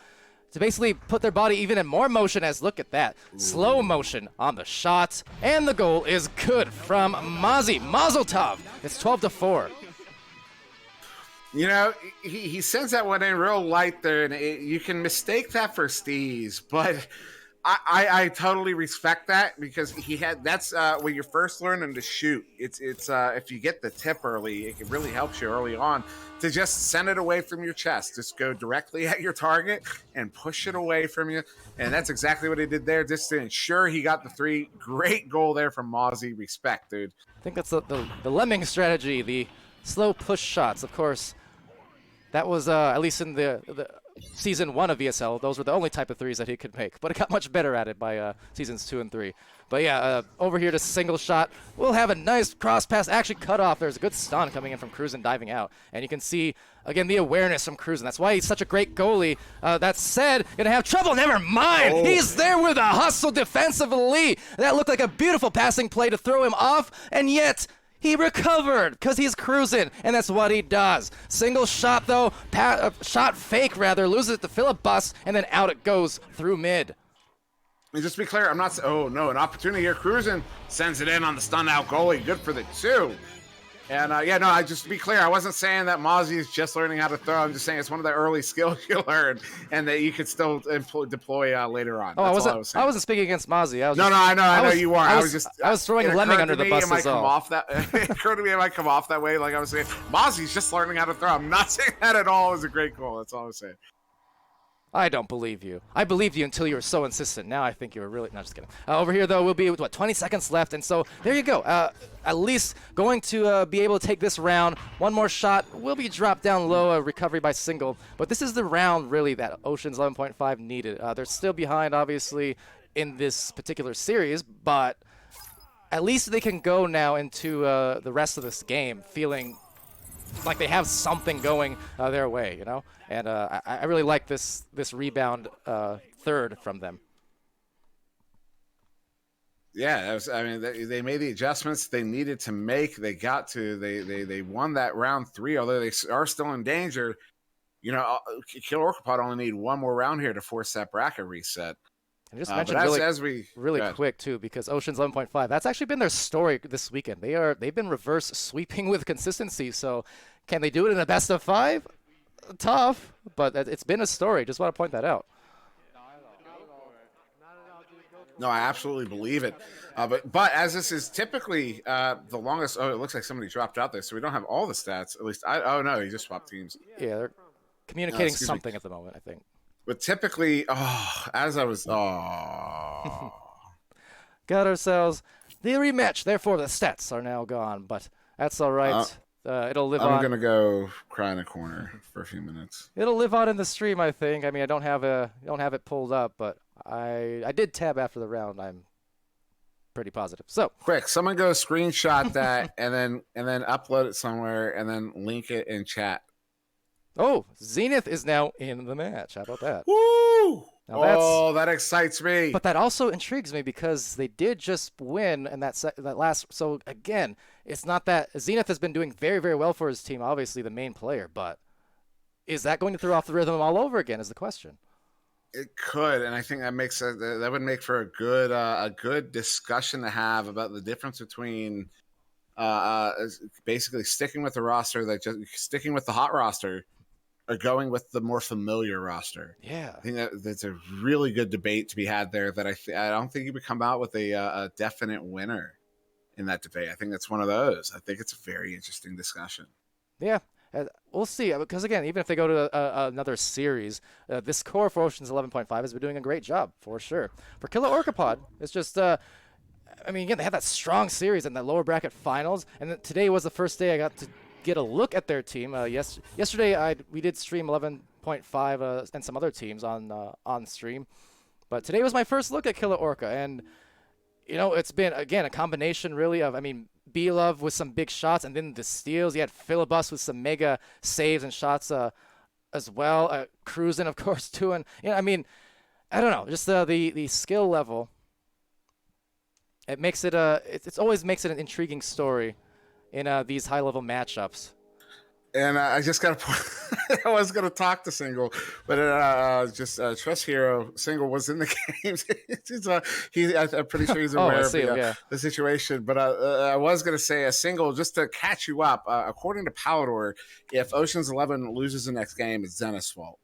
to basically put their body even in more motion. As look at that, slow motion on the shot, and the goal is good from Mozzie. Mazel tov. It's 12-4. You know, he sends that one in real light there, and you can mistake that for Steve's, but I totally respect that because that's when you're first learning to shoot. It's if you get the tip early, it really helps you early on to just send it away from your chest. Just go directly at your target and push it away from you. And that's exactly what he did there, just to ensure he got the 3. Great goal there from Mozzie. Respect, dude. I think that's the lemming strategy, the slow push shots. Of course, that was at least in the season 1 of ESL. Those were the only type of threes that he could make, but it got much better at it by seasons 2 and 3. But yeah, over here to single shot. We'll have a nice cross pass, actually cut off. There's a good stun coming in from Cruzen diving out. And you can see, again, the awareness from Cruzen. That's why he's such a great goalie. That said, gonna have trouble. Never mind. Oh. He's there with a hustle defensively. That looked like a beautiful passing play to throw him off, and yet he recovered because he's cruising, and that's what he does. Single shot, though, shot fake, rather, loses it to Philip Bus, and then out it goes through mid. And just to be clear, I'm not. Oh no, an opportunity here. Cruzen sends it in on the stun out goalie. Good for the 2. And yeah, no. Just to be clear, I wasn't saying that Mozzie is just learning how to throw. I'm just saying it's one of the early skills you learn, and that you could still deploy later on. Oh, That's I wasn't speaking against Mozzie. I was no, I know you weren't. I was throwing Lemming under the bus as well. It occurred to me it might come off that way. Like I was saying, Mozzie's just learning how to throw. I'm not saying that at all. It was a great goal. That's all I was saying. I don't believe you. I believed you until you were so insistent. Now I think you were really... No, just kidding. Over here, though, we'll be with, 20 seconds left. And so there you go. At least going to be able to take this round. One more shot will be dropped down low, a recovery by single. But this is the round, really, that Oceans 11.5 needed. They're still behind, obviously, in this particular series. But at least they can go now into the rest of this game feeling like they have something going their way, you know? And I really like this rebound third from them. Yeah, they made the adjustments they needed to make. They got to. They won that round 3, although they are still in danger. You know, Kill Orca only need one more round here to force that bracket reset. I just mentioned really quick too, because Oceans 11.5, that's actually been their story this weekend. They've been reverse sweeping with consistency. So can they do it in a best of 5? Tough, but it's been a story. Just want to point that out. No, I absolutely believe it. But as this is typically the longest, it looks like somebody dropped out there, so we don't have all the stats. At least oh no, he just swapped teams. Yeah, they're communicating something at the moment, I think. But typically, got ourselves the rematch. Therefore, the stats are now gone, but that's all right. It'll live on. I'm gonna go cry in a corner for a few minutes. It'll live on in the stream, I think. I mean, I don't have it pulled up, but I did tab after the round. I'm pretty positive. So quick, someone go screenshot that and then upload it somewhere and then link it in chat. Oh, Zenith is now in the match. How about that? Woo! That excites me. But that also intrigues me because they did just win in that last. So again, it's not that Zenith has been doing very, very well for his team. Obviously, the main player, but is that going to throw off the rhythm all over again? Is the question. It could, and I think that would make for a good discussion to have about the difference between basically sticking with the roster sticking with the hot roster. Or going with the more familiar roster. Yeah, I think that's a really good debate to be had there. That I don't think you would come out with a definite winner in that debate. I think that's one of those. I think it's a very interesting discussion. Yeah, we'll see. Because again, even if they go to another series, this core for Oceans 11.5 has been doing a great job for sure. For Killer Orca, it's just. I mean, again, they had that strong series in the lower bracket finals, and today was the first day I got to get a look at their team. Yesterday we did stream 11.5 and some other teams on stream, but today was my first look at Killer Orca, and you know, it's been again a combination really of, I mean, B-Love with some big shots, and then the steals. You had Philibus with some mega saves and shots as well. Cruzen, of course, too, and you know, I mean, I don't know, just the skill level. It makes it always makes it an intriguing story in these high-level matchups. And I just got to I was going to talk to Single, but just Trust Hero Single was in the games. I'm pretty sure he's aware of the situation. But I was going to say a Single, just to catch you up. According to Palador, if Ocean's 11 loses the next game, it's Zenith's fault.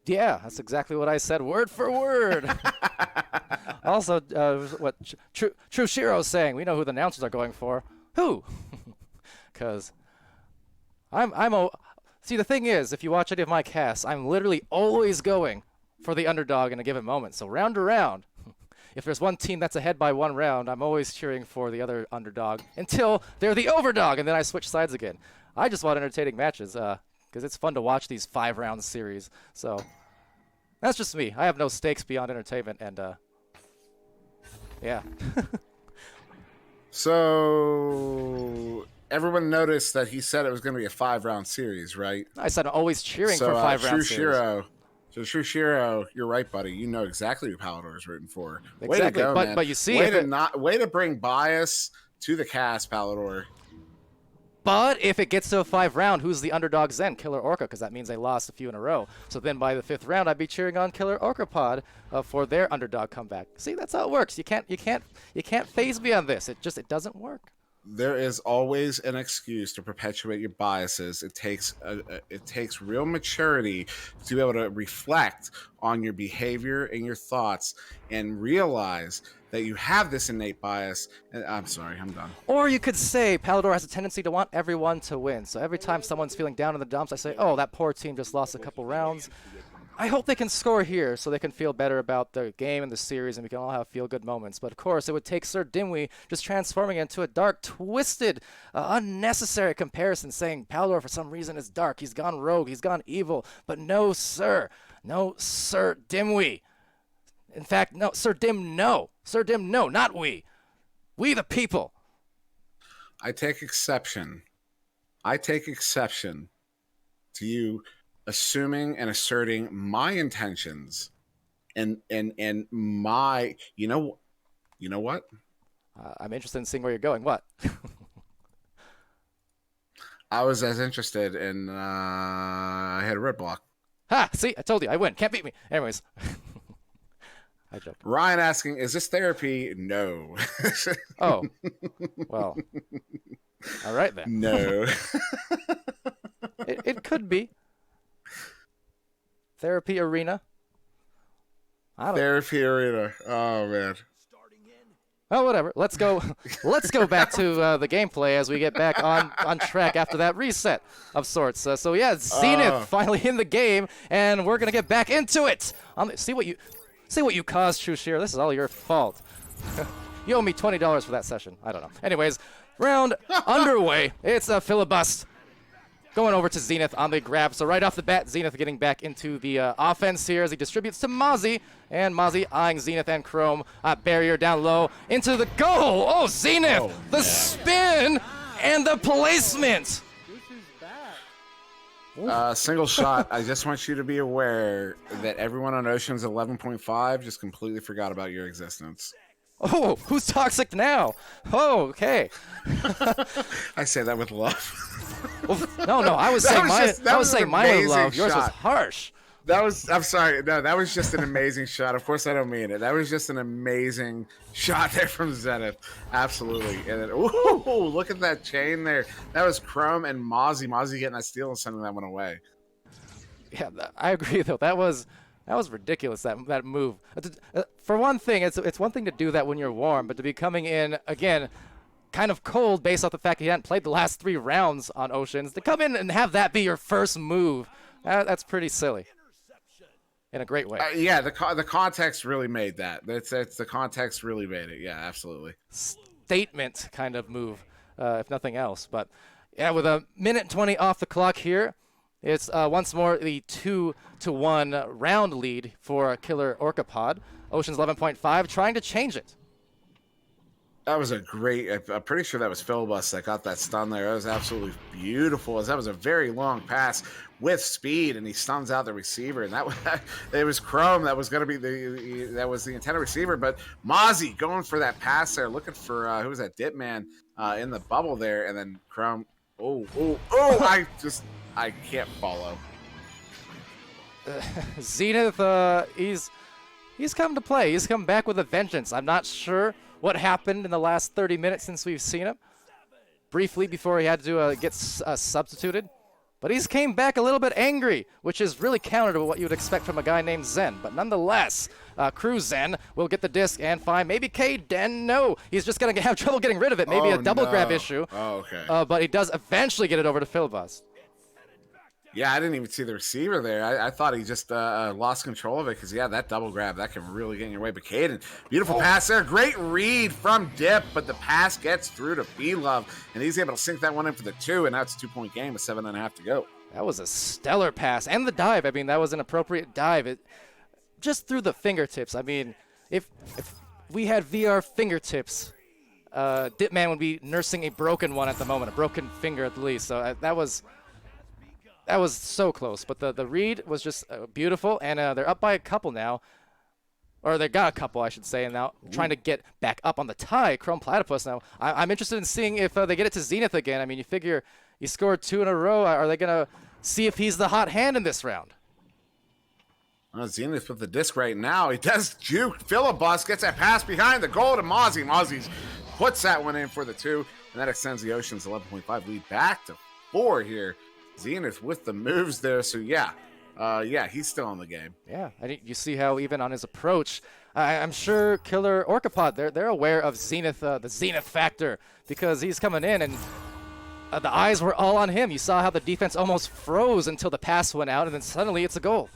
Yeah, that's exactly what I said, word for word. Also, what True Shiro's saying, we know who the announcers are going for. Who? Because see, the thing is, if you watch any of my casts, I'm literally always going for the underdog in a given moment. So round to round, if there's one team that's ahead by one round, I'm always cheering for the other underdog until they're the overdog, and then I switch sides again. I just want entertaining matches because it's fun to watch these 5-round series. So that's just me. I have no stakes beyond entertainment, and yeah. So everyone noticed that he said it was going to be a 5-round series, right? I said I'm always cheering for 5-round series. True Shiro, you're right, buddy. You know exactly who Palador is rooting for. Exactly. Way to go, man. But you see, way to bring bias to the cast, Palador. But if it gets to a 5-round, who's the underdogs then? Killer Orca, because that means they lost a few in a row. So then by the 5th round, I'd be cheering on Killer Orca Pod for their underdog comeback. See, that's how it works. You can't phase me on this. It doesn't work. There is always an excuse to perpetuate your biases. It takes real maturity to be able to reflect on your behavior and your thoughts and realize that you have this innate bias. And I'm sorry, I'm done. Or you could say Palador has a tendency to want everyone to win. So every time someone's feeling down in the dumps, I say, oh, that poor team just lost a couple rounds. I hope they can score here so they can feel better about the game and the series, and we can all have feel-good moments. But, of course, it would take Sir Dimwee just transforming it into a dark, twisted, unnecessary comparison, saying Palador, for some reason, is dark. He's gone rogue. He's gone evil. But no, sir. No, Sir Dimwee. In fact, no, Sir Dim, no. Sir Dim, no, not we. We the people. I take exception to you assuming and asserting my intentions and my, you know what? I'm interested in seeing where you're going. What? I was as interested in I had a red block. Ha! See, I told you, I win. Can't beat me. Anyways. I joked. Ryan asking, is this therapy? No. Oh. Well. All right then. No. It could be. Therapy arena. Therapy arena. Oh man. Oh, whatever. Let's go. Let's go back to the gameplay as we get back on track after that reset of sorts. So yeah, Zenith finally in the game, and we're gonna get back into it. See what you caused, True Shear. This is all your fault. You owe me $20 for that session. I don't know. Anyways, round underway. It's a filibust. Going over to Zenith on the grab. So right off the bat, Zenith getting back into the offense here as he distributes to Mozzie. And Mozzie eyeing Zenith and Chrome. Barrier down low into the goal. Oh, Zenith! The spin and the placement. Single shot. I just want you to be aware that everyone on Ocean's 11.5 just completely forgot about your existence. Oh, who's toxic now? Oh, okay. I say that with love. Well, no, I was saying mine with love. Yours was harsh. I'm sorry. No, that was just an amazing shot. Of course, I don't mean it. That was just an amazing shot there from Zenith. Absolutely. And then, ooh, look at that chain there. That was Chrome and Mozzie. Mozzie getting that steal and sending that one away. Yeah, I agree, though. That was ridiculous, that move. For one thing, it's one thing to do that when you're warm, but to be coming in, again, kind of cold based off the fact he hadn't played the last 3 rounds on Oceans, to come in and have that be your first move, that's pretty silly. In a great way. Yeah, the context really made that. It's the context really made it. Yeah, absolutely. Statement kind of move, if nothing else. But yeah, with a minute 20 off the clock here, it's once more the 2-1 round lead for Killer Orca Pod. Ocean's 11.5 trying to change it. That was a great, I'm pretty sure that was Philbus that got that stun there. That was absolutely beautiful, as that was a very long pass with speed, and he stuns out the receiver. And it was Chrome that was going to be the intended receiver, but Mozzie going for that pass there, looking for, who was that, Dip Man in the bubble there, and then Chrome Oh! I can't follow. Zenith, he's come to play. He's come back with a vengeance. I'm not sure what happened in the last 30 minutes since we've seen him. Briefly before he had to get substituted. But he's came back a little bit angry, which is really counter to what you would expect from a guy named Zen. But nonetheless, Crew Zen will get the disc and find maybe Kaden. No, he's just going to have trouble getting rid of it. Maybe a double grab issue. Oh, okay. But he does eventually get it over to Philbus. Yeah, I didn't even see the receiver there. I thought he just lost control of it because, yeah, that double grab, that can really get in your way. But Kaden, beautiful pass there. Great read from Dip, but the pass gets through to B-Love, and he's able to sink that one in for the 2, and now it's a 2-point game with 7.5 to go. That was a stellar pass. And the dive. I mean, that was an appropriate dive. It just through the fingertips. I mean, if we had VR fingertips, Dipman would be nursing a broken one at the moment, a broken finger at least. So that was so close, but the read was just beautiful, and they're up by a couple now. Or they got a couple, I should say, and now trying to get back up on the tie. Chrome Platypus now. I'm interested in seeing if they get it to Zenith again. I mean, you figure you scored 2 in a row. Are they going to see if he's the hot hand in this round? Well, Zenith with the disc right now. He does juke. Philibus gets that pass behind the goal to Mozzie. Mozzie's puts that one in for the 2, and that extends the Ocean's 11.5 lead back to 4 here. Zenith with the moves there, so yeah, he's still in the game. Yeah, I think you see how even on his approach, I'm sure Killer Orcapod, they're aware of Zenith, the Zenith factor, because he's coming in and the eyes were all on him. You saw how the defense almost froze until the pass went out, and then suddenly it's a goal.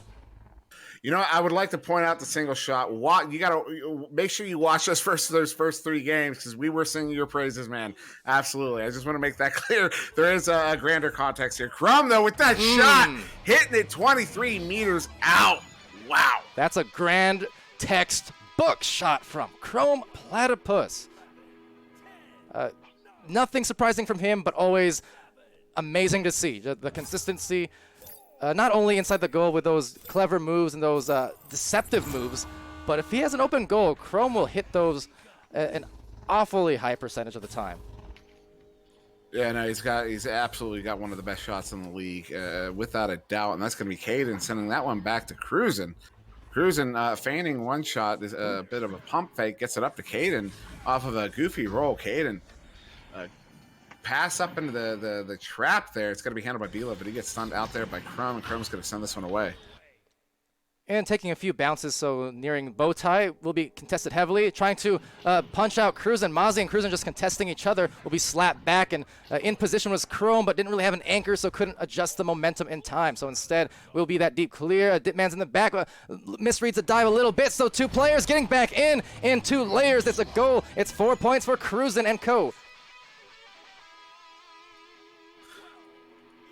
You know, I would like to point out the single shot. You got to make sure you watch those first 3 games because we were singing your praises, man. Absolutely. I just want to make that clear. There is a grander context here. Crum, though, with that shot, hitting it 23 meters out. Wow. That's a grand textbook shot from Chrome Platypus. Nothing surprising from him, but always amazing to see. The consistency. Not only inside the goal with those clever moves and those deceptive moves, but if he has an open goal, Chrome will hit those an awfully high percentage of the time. Yeah, no, he's absolutely got one of the best shots in the league, without a doubt, and that's going to be Kaden sending that one back to Cruisin. Cruisin feigning one shot, is a bit of a pump fake, gets it up to Kaden off of a goofy roll. Kaden pass up into the trap there. It's going to be handled by Bila, but he gets stunned out there by Crum, and Crum's going to send this one away. And taking a few bounces, so nearing bow tie will be contested heavily. Trying to punch out Cruisin. Mozzie and Cruisin just contesting each other will be slapped back, and in position was Chrome, but didn't really have an anchor, so couldn't adjust the momentum in time. So instead will be that deep clear. Dipman's in the back, misreads the dive a little bit, so 2 players getting back in 2 layers. It's a goal. It's 4 points for Cruisin and co.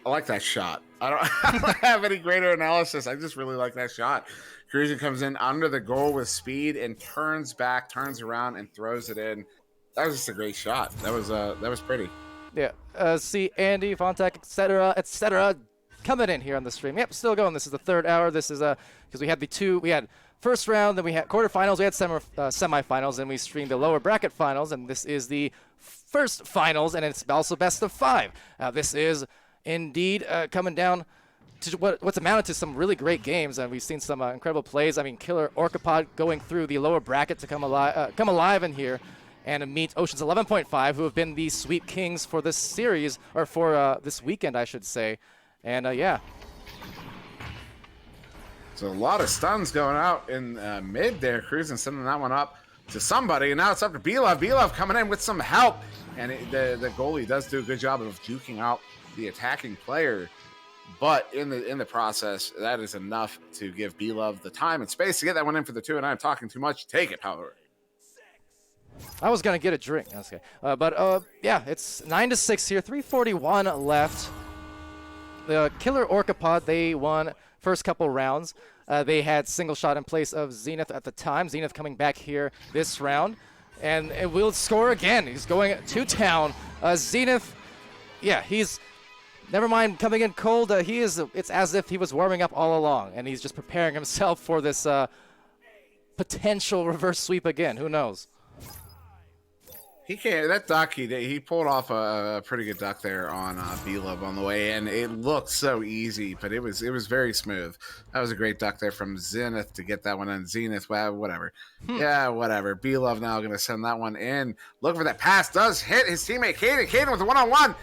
I like that shot. I don't have any greater analysis. I just really like that shot. Cruisin comes in under the goal with speed and turns back, turns around, and throws it in. That was just a great shot. That was pretty. Yeah. See Andy, Fontac, etc., coming in here on the stream. Yep, still going. This is the 3rd hour. This is because we had first round, then we had quarterfinals, we had semifinals, and we streamed the lower bracket finals, and this is the first finals, and it's also best of 5. This is indeed coming down to what's amounted to some really great games, and we've seen some incredible plays. I mean, Killer Orcapod going through the lower bracket to come alive in here and meet Ocean's 11.5, who have been the sweep kings for this series, or for this weekend, I should say. And yeah. So a lot of stuns going out in mid there. Cruisin sending that one up to somebody, and now it's up to B-Love. B-Love coming in with some help, and the goalie does do a good job of juking out the attacking player, but in the process, that is enough to give B-Love the time and space to get that one in for the 2, and I'm talking too much. Take it, however. I was going to get a drink. Okay. Yeah, it's 9-6 here, 3:41 left. The Killer Orcapod, they won first couple rounds. They had single shot in place of Zenith at the time. Zenith coming back here this round, and it will score again. He's going to town. Zenith, yeah, he's... Never mind coming in cold. It's as if he was warming up all along, and he's just preparing himself for this potential reverse sweep again. Who knows? He can't. That duck, he pulled off a pretty good duck there on B-Love on the way in. It looked so easy, but it was very smooth. That was a great duck there from Zenith to get that one in. Zenith, well, whatever. Yeah, whatever. B-Love now going to send that one in. Look for that pass. Does hit his teammate Caden. Caden with the one-on-one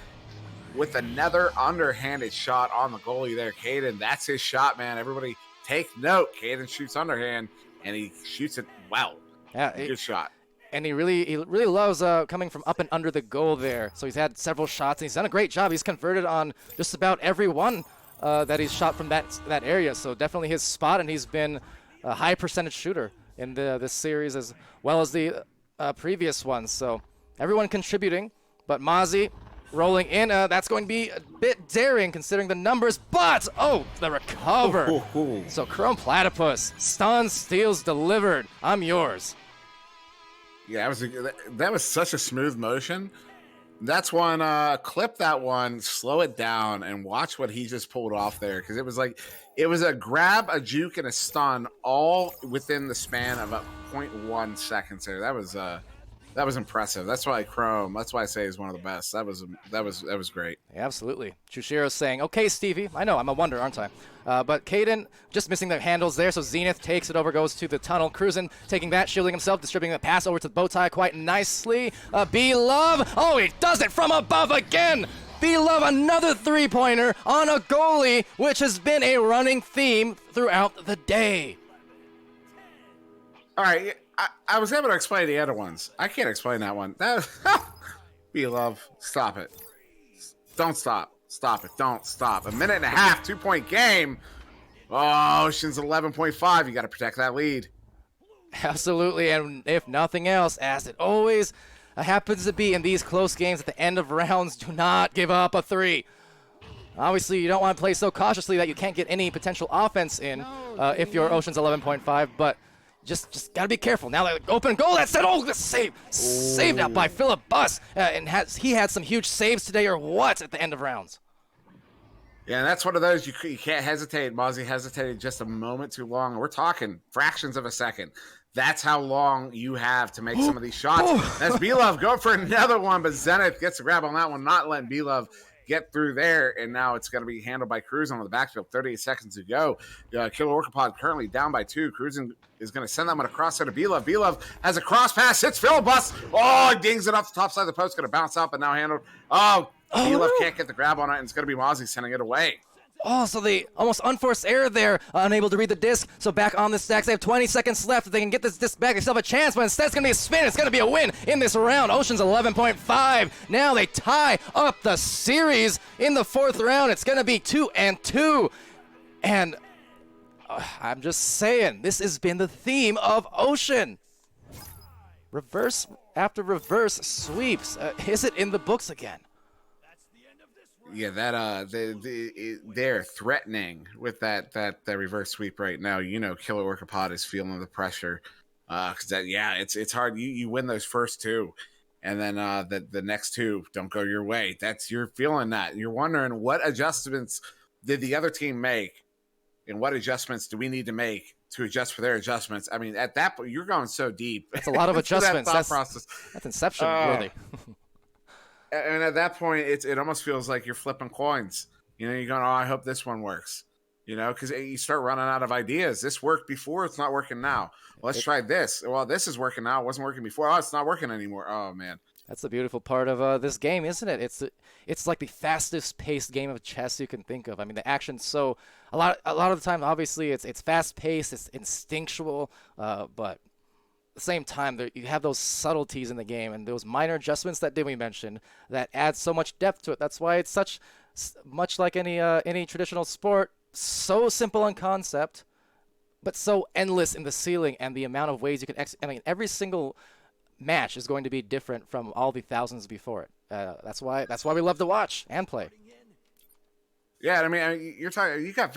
with another underhanded shot on the goalie there. Caden, that's his shot, man. Everybody take note. Caden shoots underhand, and he shoots it well. Yeah, good shot. And he really loves coming from up and under the goal there. So he's had several shots, and he's done a great job. He's converted on just about every one that he's shot from that area. So definitely his spot, and he's been a high percentage shooter in this series as well as the previous ones. So everyone contributing, but Mozzie rolling in. That's going to be a bit daring considering the numbers, but the recover. So Chrome Platypus, stun, steals, delivered. I'm yours. Yeah, that was such a smooth motion. That's one. Clip that one, slow it down, and watch what he just pulled off there. Because it was a grab, a juke, and a stun all within the span of 0.1 seconds. There, that was impressive. That's why I say he's one of the best. That was great. Yeah, absolutely. Chushiro's saying, "Okay, Stevie, I know I'm a wonder, aren't I?" But Caden just missing the handles there, so Zenith takes it over, goes to the tunnel. Cruisin taking that, shielding himself, distributing the pass over to the bow tie quite nicely. B-Love, he does it from above again. B-Love, another three-pointer on a goalie, which has been a running theme throughout the day. All right, I was able to explain the other ones. I can't explain that one. B-Love, stop it. Don't stop. Stop it. Don't stop. A minute and a half, 2-point game. Oh, Ocean's 11.5. You got to protect that lead. Absolutely, and if nothing else, as it always happens to be in these close games at the end of rounds, do not give up a three. Obviously, you don't want to play so cautiously that you can't get any potential offense in if your Ocean's 11.5, but just got to be careful. Now, that open goal, that's it. The save. Saved out by Philip Buss. And he had some huge saves today or what at the end of rounds? Yeah, and that's one of those you can't hesitate. Mozzie hesitated just a moment too long. We're talking fractions of a second. That's how long you have to make some of these shots. That's B-Love going for another one, but Zenith gets a grab on that one, not letting B-Love get through there, and now it's going to be handled by Cruisin on the backfield. 38 seconds to go. Killer Orca Pod currently down by 2. Cruisin is going to send that one across there to B-Love. B-Love has a cross pass, hits Philibus. He dings it off the top side of the post. Going to bounce up, but now handled. B-Love can't get the grab on it, and it's going to be Mozzie sending it away. So the almost unforced error there, unable to read the disc. So back on the stacks, they have 20 seconds left. If they can get this disc back, they still have a chance, but instead it's going to be a spin. It's going to be a win in this round. Ocean's 11.5. Now they tie up the series in the 4th round. It's going to be 2-2. And I'm just saying, this has been the theme of Ocean. Reverse after reverse sweeps. Is it in the books again? Yeah, that they're threatening with that reverse sweep right now. Killer Orca Pod is feeling the pressure because it's hard. You win those first 2, and then the next 2 don't go your way. You're feeling that. You're wondering what adjustments did the other team make, and what adjustments do we need to make to adjust for their adjustments. I mean, at that point, you're going so deep. That's a lot of adjustments. That process. That's Inception worthy. And at that point, it almost feels like you're flipping coins. You're going, I hope this one works. Because you start running out of ideas. This worked before, it's not working now. Let's try this. Well, this is working now. It wasn't working before. It's not working anymore. Oh, man. That's the beautiful part of this game, isn't it? It's like the fastest paced game of chess you can think of. I mean, the action's so a lot of the time. Obviously, it's fast paced, it's instinctual, but the same time, you have those subtleties in the game and those minor adjustments that we mentioned that add so much depth to it. That's why it's much like any traditional sport, so simple in concept, but so endless in the ceiling and the amount of ways you can every single match is going to be different from all the thousands before it. That's why we love to watch and play. Yeah, I mean, you're talking. You got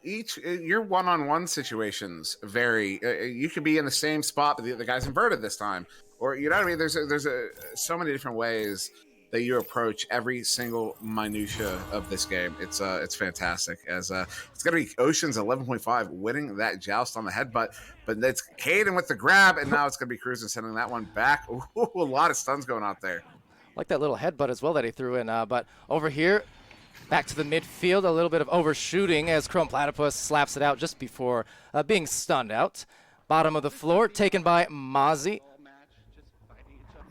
your one-on-one situations vary. You could be in the same spot, but the guy's inverted this time, or what I mean. There's so many different ways that you approach every single minutia of this game. It's fantastic. As it's gonna be Ocean's 11.5 winning that joust on the headbutt, but it's Caden with the grab, and now it's gonna be Cruisin sending that one back. Ooh, a lot of stuns going out there. Like that little headbutt as well that he threw in. But over here, back to the midfield, a little bit of overshooting as Chrome Platypus slaps it out just before being stunned out. Bottom of the floor, taken by Mozzie.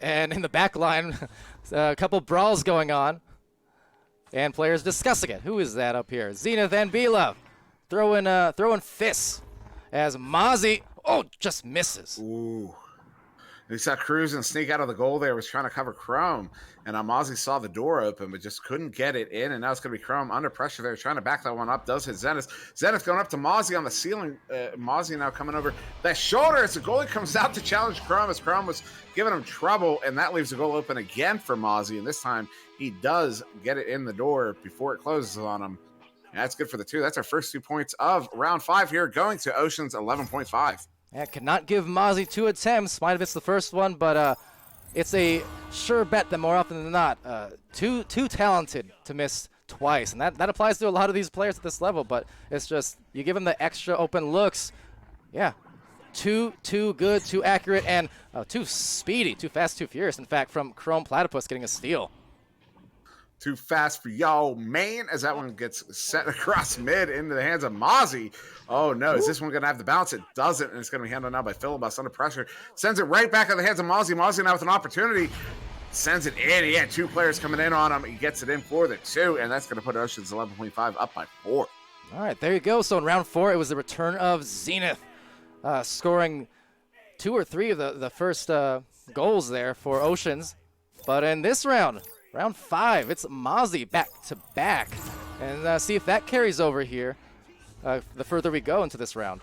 And in the back line, a couple brawls going on. And players discussing it. Who is that up here? Zenith and Bila throwing fists as Mozzie, just misses. Ooh. He saw Cruisin sneak out of the goal there, was trying to cover Chrome, and Mozzie saw the door open, but just couldn't get it in, and now it's going to be Chrome under pressure there, trying to back that one up, does hit Zenith. Zenith going up to Mozzie on the ceiling. Mozzie now coming over that shoulder as the goalie comes out to challenge Chrome, as Chrome was giving him trouble, and that leaves the goal open again for Mozzie, and this time he does get it in the door before it closes on him. And that's good for the 2. That's our first 2 points of round 5 here, going to Ocean's 11.5. Yeah, could not give Mozzie 2 attempts. Might have missed the first one, but it's a sure bet that more often than not, too talented to miss twice. And that applies to a lot of these players at this level, but it's just, you give them the extra open looks. Yeah, too good, too accurate, and too speedy, too fast, too furious. In fact, from Chrome Platypus getting a steal. Too fast for y'all, man, as that one gets sent across mid into the hands of Mozzie. Oh, no. Is this one going to have the bounce? It doesn't, and it's going to be handled now by Philibus under pressure. Sends it right back in the hands of Mozzie. Mozzie now with an opportunity. Sends it in. He had 2 players coming in on him. He gets it in for the 2, and that's going to put Ocean's 11.5 up by 4. All right, there you go. So in round 4, it was the return of Zenith, scoring 2 or 3 of the first goals there for Oceans. But in this round, round 5, it's Mozzie back to back. And see if that carries over here the further we go into this round.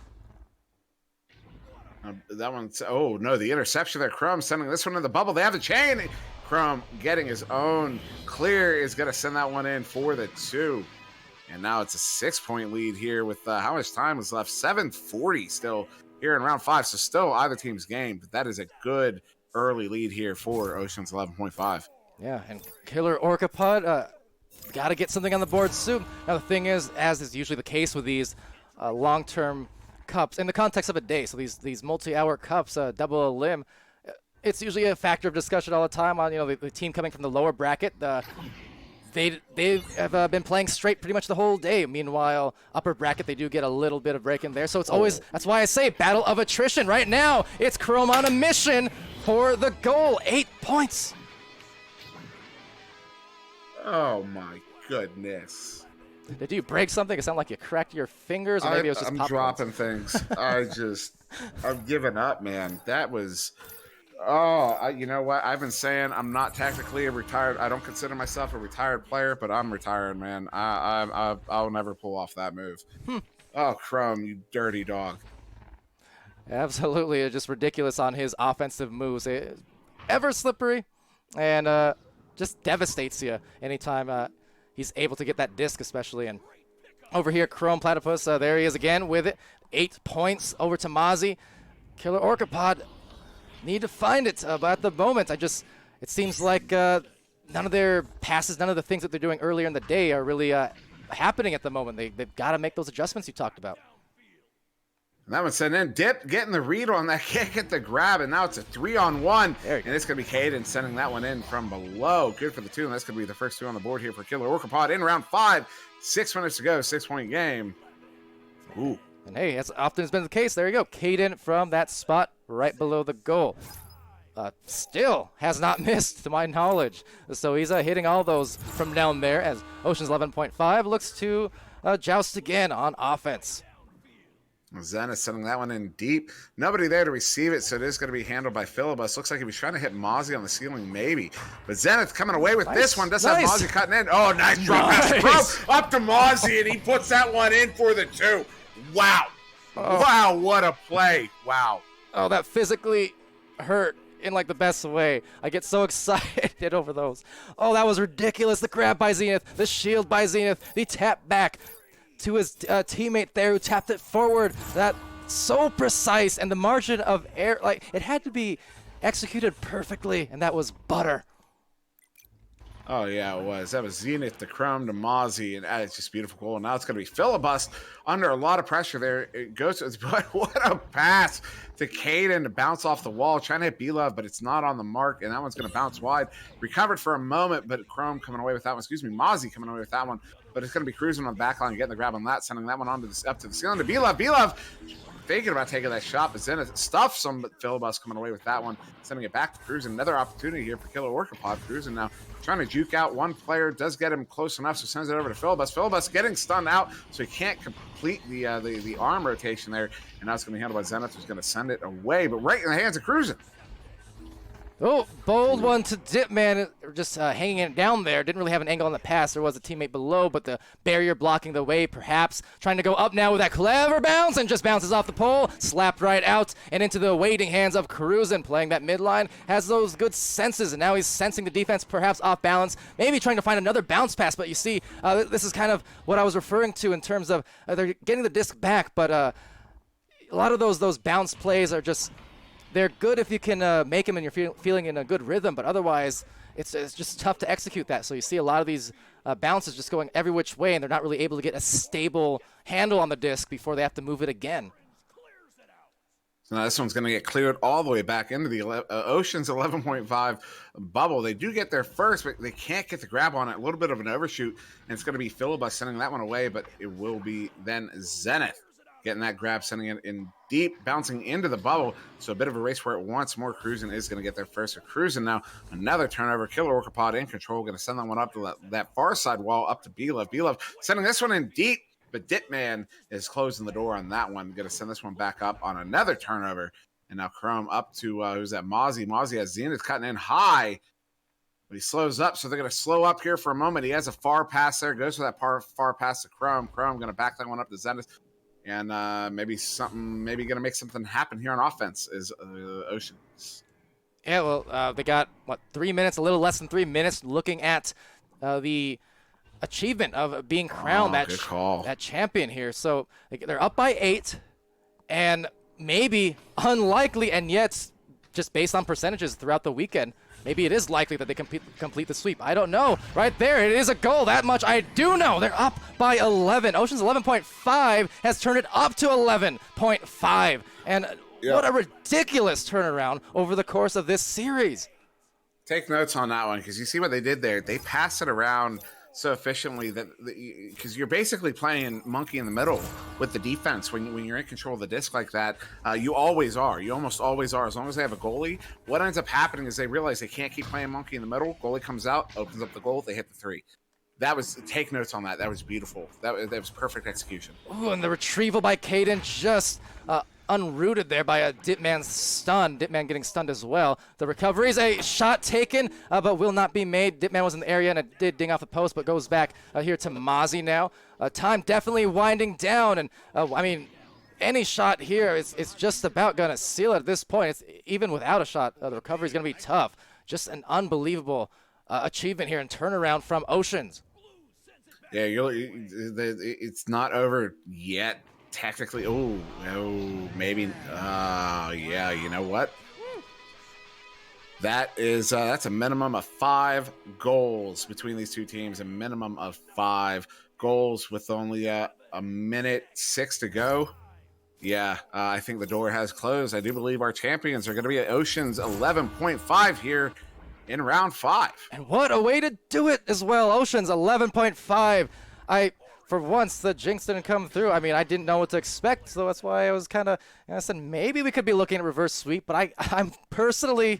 That one's, oh no, the interception there. Chrome sending this one in the bubble. They have the chain. Chrome getting his own clear is going to send that one in for the 2. And now it's a 6-point lead here with how much time is left? 7:40 still here in round 5. So still either team's game, but that is a good early lead here for Ocean's 11.5. Yeah, and Killer Orca Pod, got to get something on the board soon. Now, the thing is, as is usually the case with these long-term cups, in the context of a day, so these multi-hour cups, double a limb, it's usually a factor of discussion all the time on, the team coming from the lower bracket. They have been playing straight pretty much the whole day. Meanwhile, upper bracket, they do get a little bit of break in there. So it's always, that's why I say battle of attrition. Right now, it's Chrome on a mission for the goal. 8 points. Oh my goodness. Did you break something? It sounded like you cracked your fingers, or maybe it was just I'm popcorn. dropping things. I'm giving up, man. That was, you know what? I've been saying I'm not technically a retired. I don't consider myself a retired player, but I'm retired, man. I'll never pull off that move. Oh, Chrome, you dirty dog. Absolutely, it's just ridiculous on his offensive moves. Ever slippery, and just devastates you anytime he's able to get that disc, especially. And over here, Chrome Platypus, there he is again with it. 8 points over to Mozzie. Killer Orca Pod need to find it, but at the moment, it seems like none of their passes, none of the things that they're doing earlier in the day are really happening at the moment. They've got to make those adjustments you talked about. And that one sent in. Dip getting the read on that. Can't get the grab, and now it's a 3-on-1. And it's going to be Caden sending that one in from below. Good for the 2, and that's going to be the first 2 on the board here for Killer Orca Pod in round 5. 6 minutes to go, 6-point game. Ooh. And hey, as often has been the case, there you go. Caden from that spot right below the goal. Still has not missed, to my knowledge. So he's hitting all those from down there as Ocean's 11.5 looks to joust again on offense. Zenith sending that one in deep. Nobody there to receive it, so it is going to be handled by Philibus. Looks like he was trying to hit Mozzie on the ceiling, maybe. But Zenith coming away with this one. Does have Mozzie cutting in. Oh, nice drop pass. Up to Mozzie, and he puts that one in for the 2. Wow. Oh. Wow, what a play. Wow. Oh, that physically hurt in like the best way. I get so excited over those. Oh, that was ridiculous. The grab by Zenith, the shield by Zenith, the tap back to his teammate there who tapped it forward. That so precise, and the margin of error, like, it had to be executed perfectly, and that was butter. Oh, yeah, it was. That was Zenith to Chrome to Mozzie, and it's just beautiful goal. Now it's going to be Filibust under a lot of pressure there. It goes, but what a pass to Caden to bounce off the wall, trying to hit B-Love, but it's not on the mark, and that one's going to bounce wide. Recovered for a moment, but Chrome coming away with that one. Excuse me, Mozzie coming away with that one, but it's going to be cruising on the back line, getting the grab on that, sending that one on to up to the ceiling to B-Love. B-Love thinking about taking that shot, but Zenith stuffs some Filibust coming away with that one, sending it back to Cruising. Another opportunity here for Killer Orca Pod. Cruising now trying to juke out one player, does get him close enough, so sends it over to Filibust. Filibust getting stunned out, so he can't complete the arm rotation there, and now it's going to be handled by Zenith, who's going to send it away, but right in the hands of Cruising. Oh, bold one to Dipman, just hanging it down there. Didn't really have an angle on the pass. There was a teammate below, but the barrier blocking the way, perhaps. Trying to go up now with that clever bounce, and just bounces off the pole, slapped right out, and into the waiting hands of Cruisin', playing that midline. Has those good senses, and now he's sensing the defense perhaps off balance, maybe trying to find another bounce pass, but you see, this is kind of what I was referring to in terms of they're getting the disc back, but a lot of those bounce plays are just... They're good if you can make them and you're feeling in a good rhythm, but otherwise it's just tough to execute that. So you see a lot of these bounces just going every which way, and they're not really able to get a stable handle on the disc before they have to move it again. So now this one's going to get cleared all the way back into the Ocean's 11.5 bubble. They do get there first, but they can't get the grab on it. A little bit of an overshoot, and it's going to be Filibust sending that one away, but it will be then Zenith getting that grab, sending it in deep, bouncing into the bubble. So a bit of a race where it once more Cruising is going to get there first. So Cruising now, another turnover. Killer Orca Pod in control, going to send that one up to that far side wall, up to B-Love. B-Love sending this one in deep, but Ditman is closing the door on that one. Going to send this one back up on another turnover. And now Chrome up to, who's that, Mozzie. Mozzie has Zenith cutting in high, but he slows up, so they're going to slow up here for a moment. He has a far pass there, goes for that far pass to Chrome. Chrome going to back that one up to Zenith. And maybe going to make something happen here on offense is Oceans. Yeah, well, they got, 3 minutes, a little less than 3 minutes, looking at the achievement of being crowned that champion here. So they're up by 8, and maybe unlikely, and yet just based on percentages throughout the weekend, maybe it is likely that they complete the sweep. I don't know. Right there, it is a goal. That much I do know. They're up by 11. Ocean's 11.5 has turned it up to 11.5. And what a ridiculous turnaround over the course of this series. Take notes on that one, because you see what they did there. They pass it around so efficiently that because you're basically playing monkey in the middle with the defense when you're in control of the disc like that. You always are. You almost always are. As long as they have a goalie, what ends up happening is they realize they can't keep playing monkey in the middle. Goalie comes out, opens up the goal, they hit the 3. That was, take notes on that. That was beautiful. That was perfect execution. Ooh, and the retrieval by Caden just unrooted there by a Ditman's stun. Ditman getting stunned as well. The recovery is a shot taken, but will not be made. Ditman was in the area and it did ding off the post, but goes back here to Mozzie now. Time definitely winding down, and I mean, any shot here, it's just about going to seal it at this point. It's, even without a shot, the recovery is going to be tough. Just an unbelievable achievement here and turnaround from Oceans. Yeah, it's not over yet. Technically, maybe. Yeah, you know what? That's a minimum of 5 goals between these two teams. A minimum of 5 goals with only a minute 6 to go. Yeah, I think the door has closed. I do believe our champions are going to be at Ocean's 11.5 here in round 5. And what a way to do it as well. Ocean's 11.5. For once, the jinx didn't come through. I mean, I didn't know what to expect, so that's why I was kind of, I said maybe we could be looking at reverse sweep, but I'm personally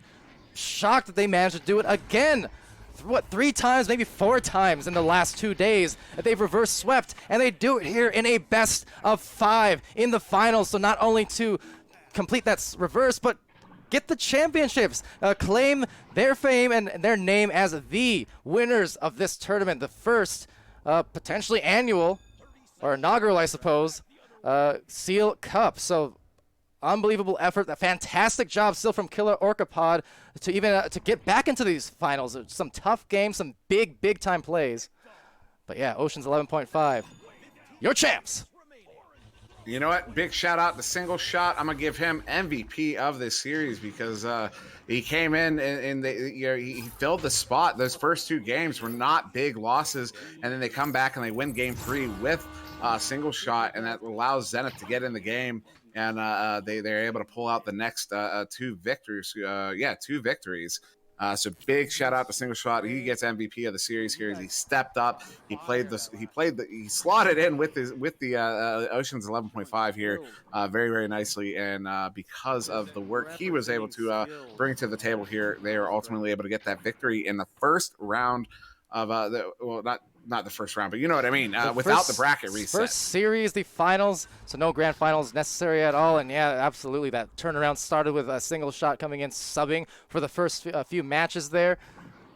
shocked that they managed to do it again. 3 times, maybe 4 times in the last 2 days that they've reverse swept, and they do it here in a best of 5 in the finals. So not only to complete that reverse, but get the championships, claim their fame and their name as the winners of this tournament, the first potentially annual or inaugural, I suppose, Seal Cup. So unbelievable effort, a fantastic job still from Killer Orca Pod to even to get back into these finals. Some tough games, some big time plays. But yeah, Ocean's 11.5, your champs. You know what? Big shout out to Single Shot. I'm gonna give him MVP of this series because he came in and he filled the spot. Those first two games were not big losses, and then they come back and they win Game 3 with Single Shot, and that allows Zenith to get in the game, and they're able to pull out the next two victories. Two victories. So big shout out to Single Shot. He gets MVP of the series here. He stepped up. He slotted in with the Oceans 11.5 here very, very nicely. And because of the work he was able to bring to the table here, they are ultimately able to get that victory in the first round of not the first round, but you know what I mean, without the bracket reset. First series, the finals, so no grand finals necessary at all. And yeah, absolutely, that turnaround started with a Single Shot coming in, subbing for the first few matches there.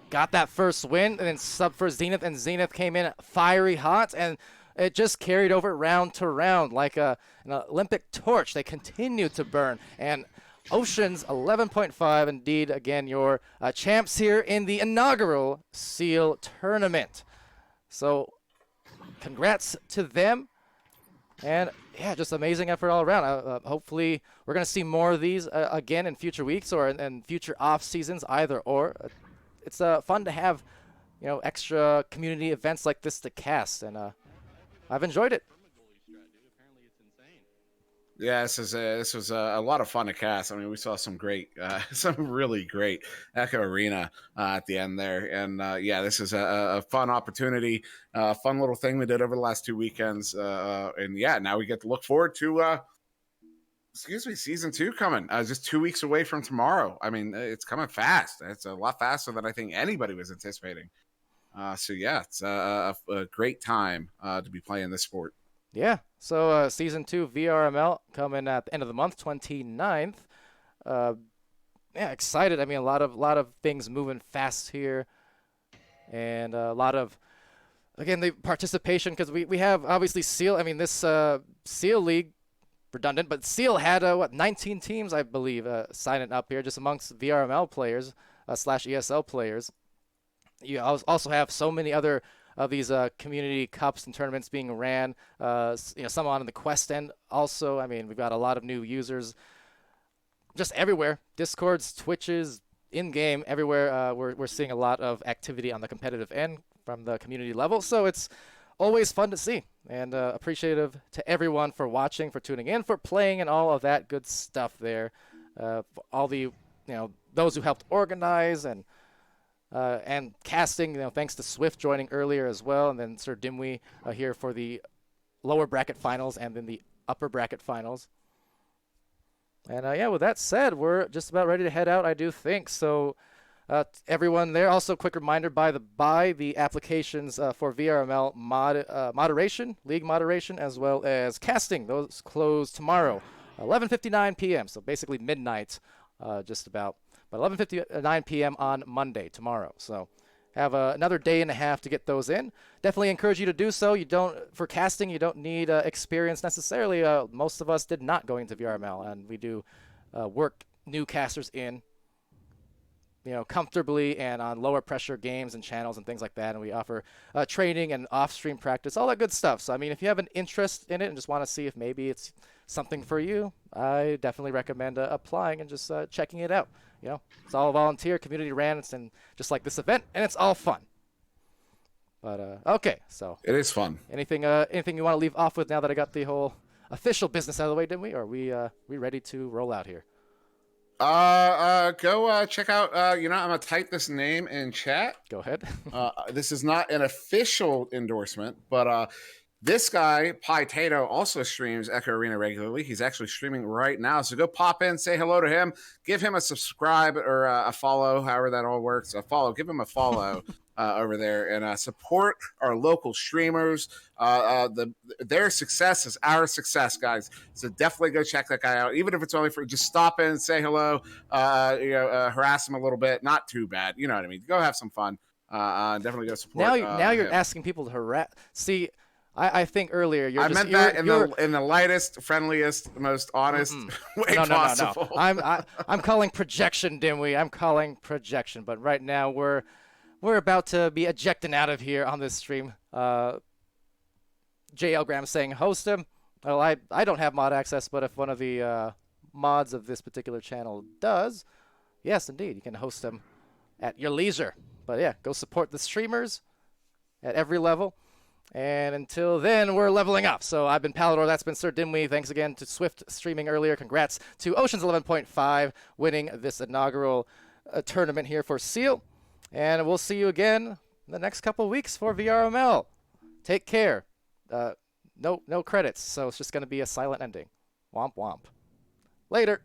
Got that first win, and then sub for Zenith, and Zenith came in fiery hot, and it just carried over round to round like an Olympic torch. They continued to burn, and Oceans 11.5, indeed, again, your champs here in the inaugural SEAL tournament. So congrats to them. And, yeah, just amazing effort all around. Hopefully we're going to see more of these again in future weeks or in future off seasons, either or. It's fun to have, extra community events like this to cast, and I've enjoyed it. Yeah, this was a lot of fun to cast. I mean, we saw some really great Echo Arena at the end there, and this is a fun opportunity, fun little thing we did over the last 2 weekends, and now we get to look forward to season 2 coming just 2 weeks away from tomorrow. I mean, it's coming fast. It's a lot faster than I think anybody was anticipating. It's a great time to be playing this sport. Yeah, so Season 2 VRML coming at the end of the month, 29th. Excited. I mean, a lot of things moving fast here, and a lot of, again, the participation, because we have, obviously, SEAL. I mean, this SEAL League, redundant, but SEAL had, 19 teams, I believe, signing up here, just amongst VRML players / ESL players. You also have so many other of these community cups and tournaments being ran, some on the Quest end also. I mean, we've got a lot of new users just everywhere. Discords, Twitches, in-game, everywhere. We're seeing a lot of activity on the competitive end from the community level. So it's always fun to see, and appreciative to everyone for watching, for tuning in, for playing, and all of that good stuff there. All the, those who helped organize and casting, thanks to Swift joining earlier as well, and then Sir Dimwee here for the lower bracket finals and then the upper bracket finals. And with that said, we're just about ready to head out, I do think. So everyone there, also quick reminder, by the applications for VRML moderation, league moderation, as well as casting. Those close tomorrow, 11:59 p.m., so basically midnight, just about. But 11:59 p.m. on Monday, tomorrow. So have another day and a half to get those in. Definitely encourage you to do so. For casting, you don't need experience necessarily. Most of us did not go into VRML, and we do work new casters in, comfortably and on lower pressure games and channels and things like that. And we offer training and off-stream practice, all that good stuff. So, I mean, if you have an interest in it and just want to see if maybe it's something for you, I definitely recommend applying and just checking it out. It's all volunteer, community ran, and just like this event, and it's all fun. But okay, so it is fun. Anything you want to leave off with now that I got the whole official business out of the way, didn't we? Or are we ready to roll out here? Go check out. I'm gonna type this name in chat. Go ahead. This is not an official endorsement, but this guy, Tato, also streams Echo Arena regularly. He's actually streaming right now. So go pop in, say hello to him, give him a subscribe or a follow, however that all works. Give him a follow over there, and support our local streamers. Their success is our success, guys. So definitely go check that guy out. Even if it's only for just stop in, say hello, harass him a little bit. Not too bad. You know what I mean? Go have some fun. Definitely go support. Now you're asking people to harass. See, I think earlier I meant that in the lightest, friendliest, most honest way possible. No. I'm calling projection, Dimwee. I'm calling projection. But right now we're about to be ejecting out of here on this stream. JL Graham saying host him. Well, I don't have mod access, but if one of the mods of this particular channel does, yes, indeed, you can host them at your leisure. But yeah, go support the streamers at every level. And until then, we're leveling up. So I've been Palador, that's been Sir Dimwee. Thanks again to Swift streaming earlier. Congrats to Oceans 11.5 winning this inaugural tournament here for Seal. And we'll see you again in the next couple weeks for VRML. Take care. No credits, so it's just going to be a silent ending. Womp womp. Later.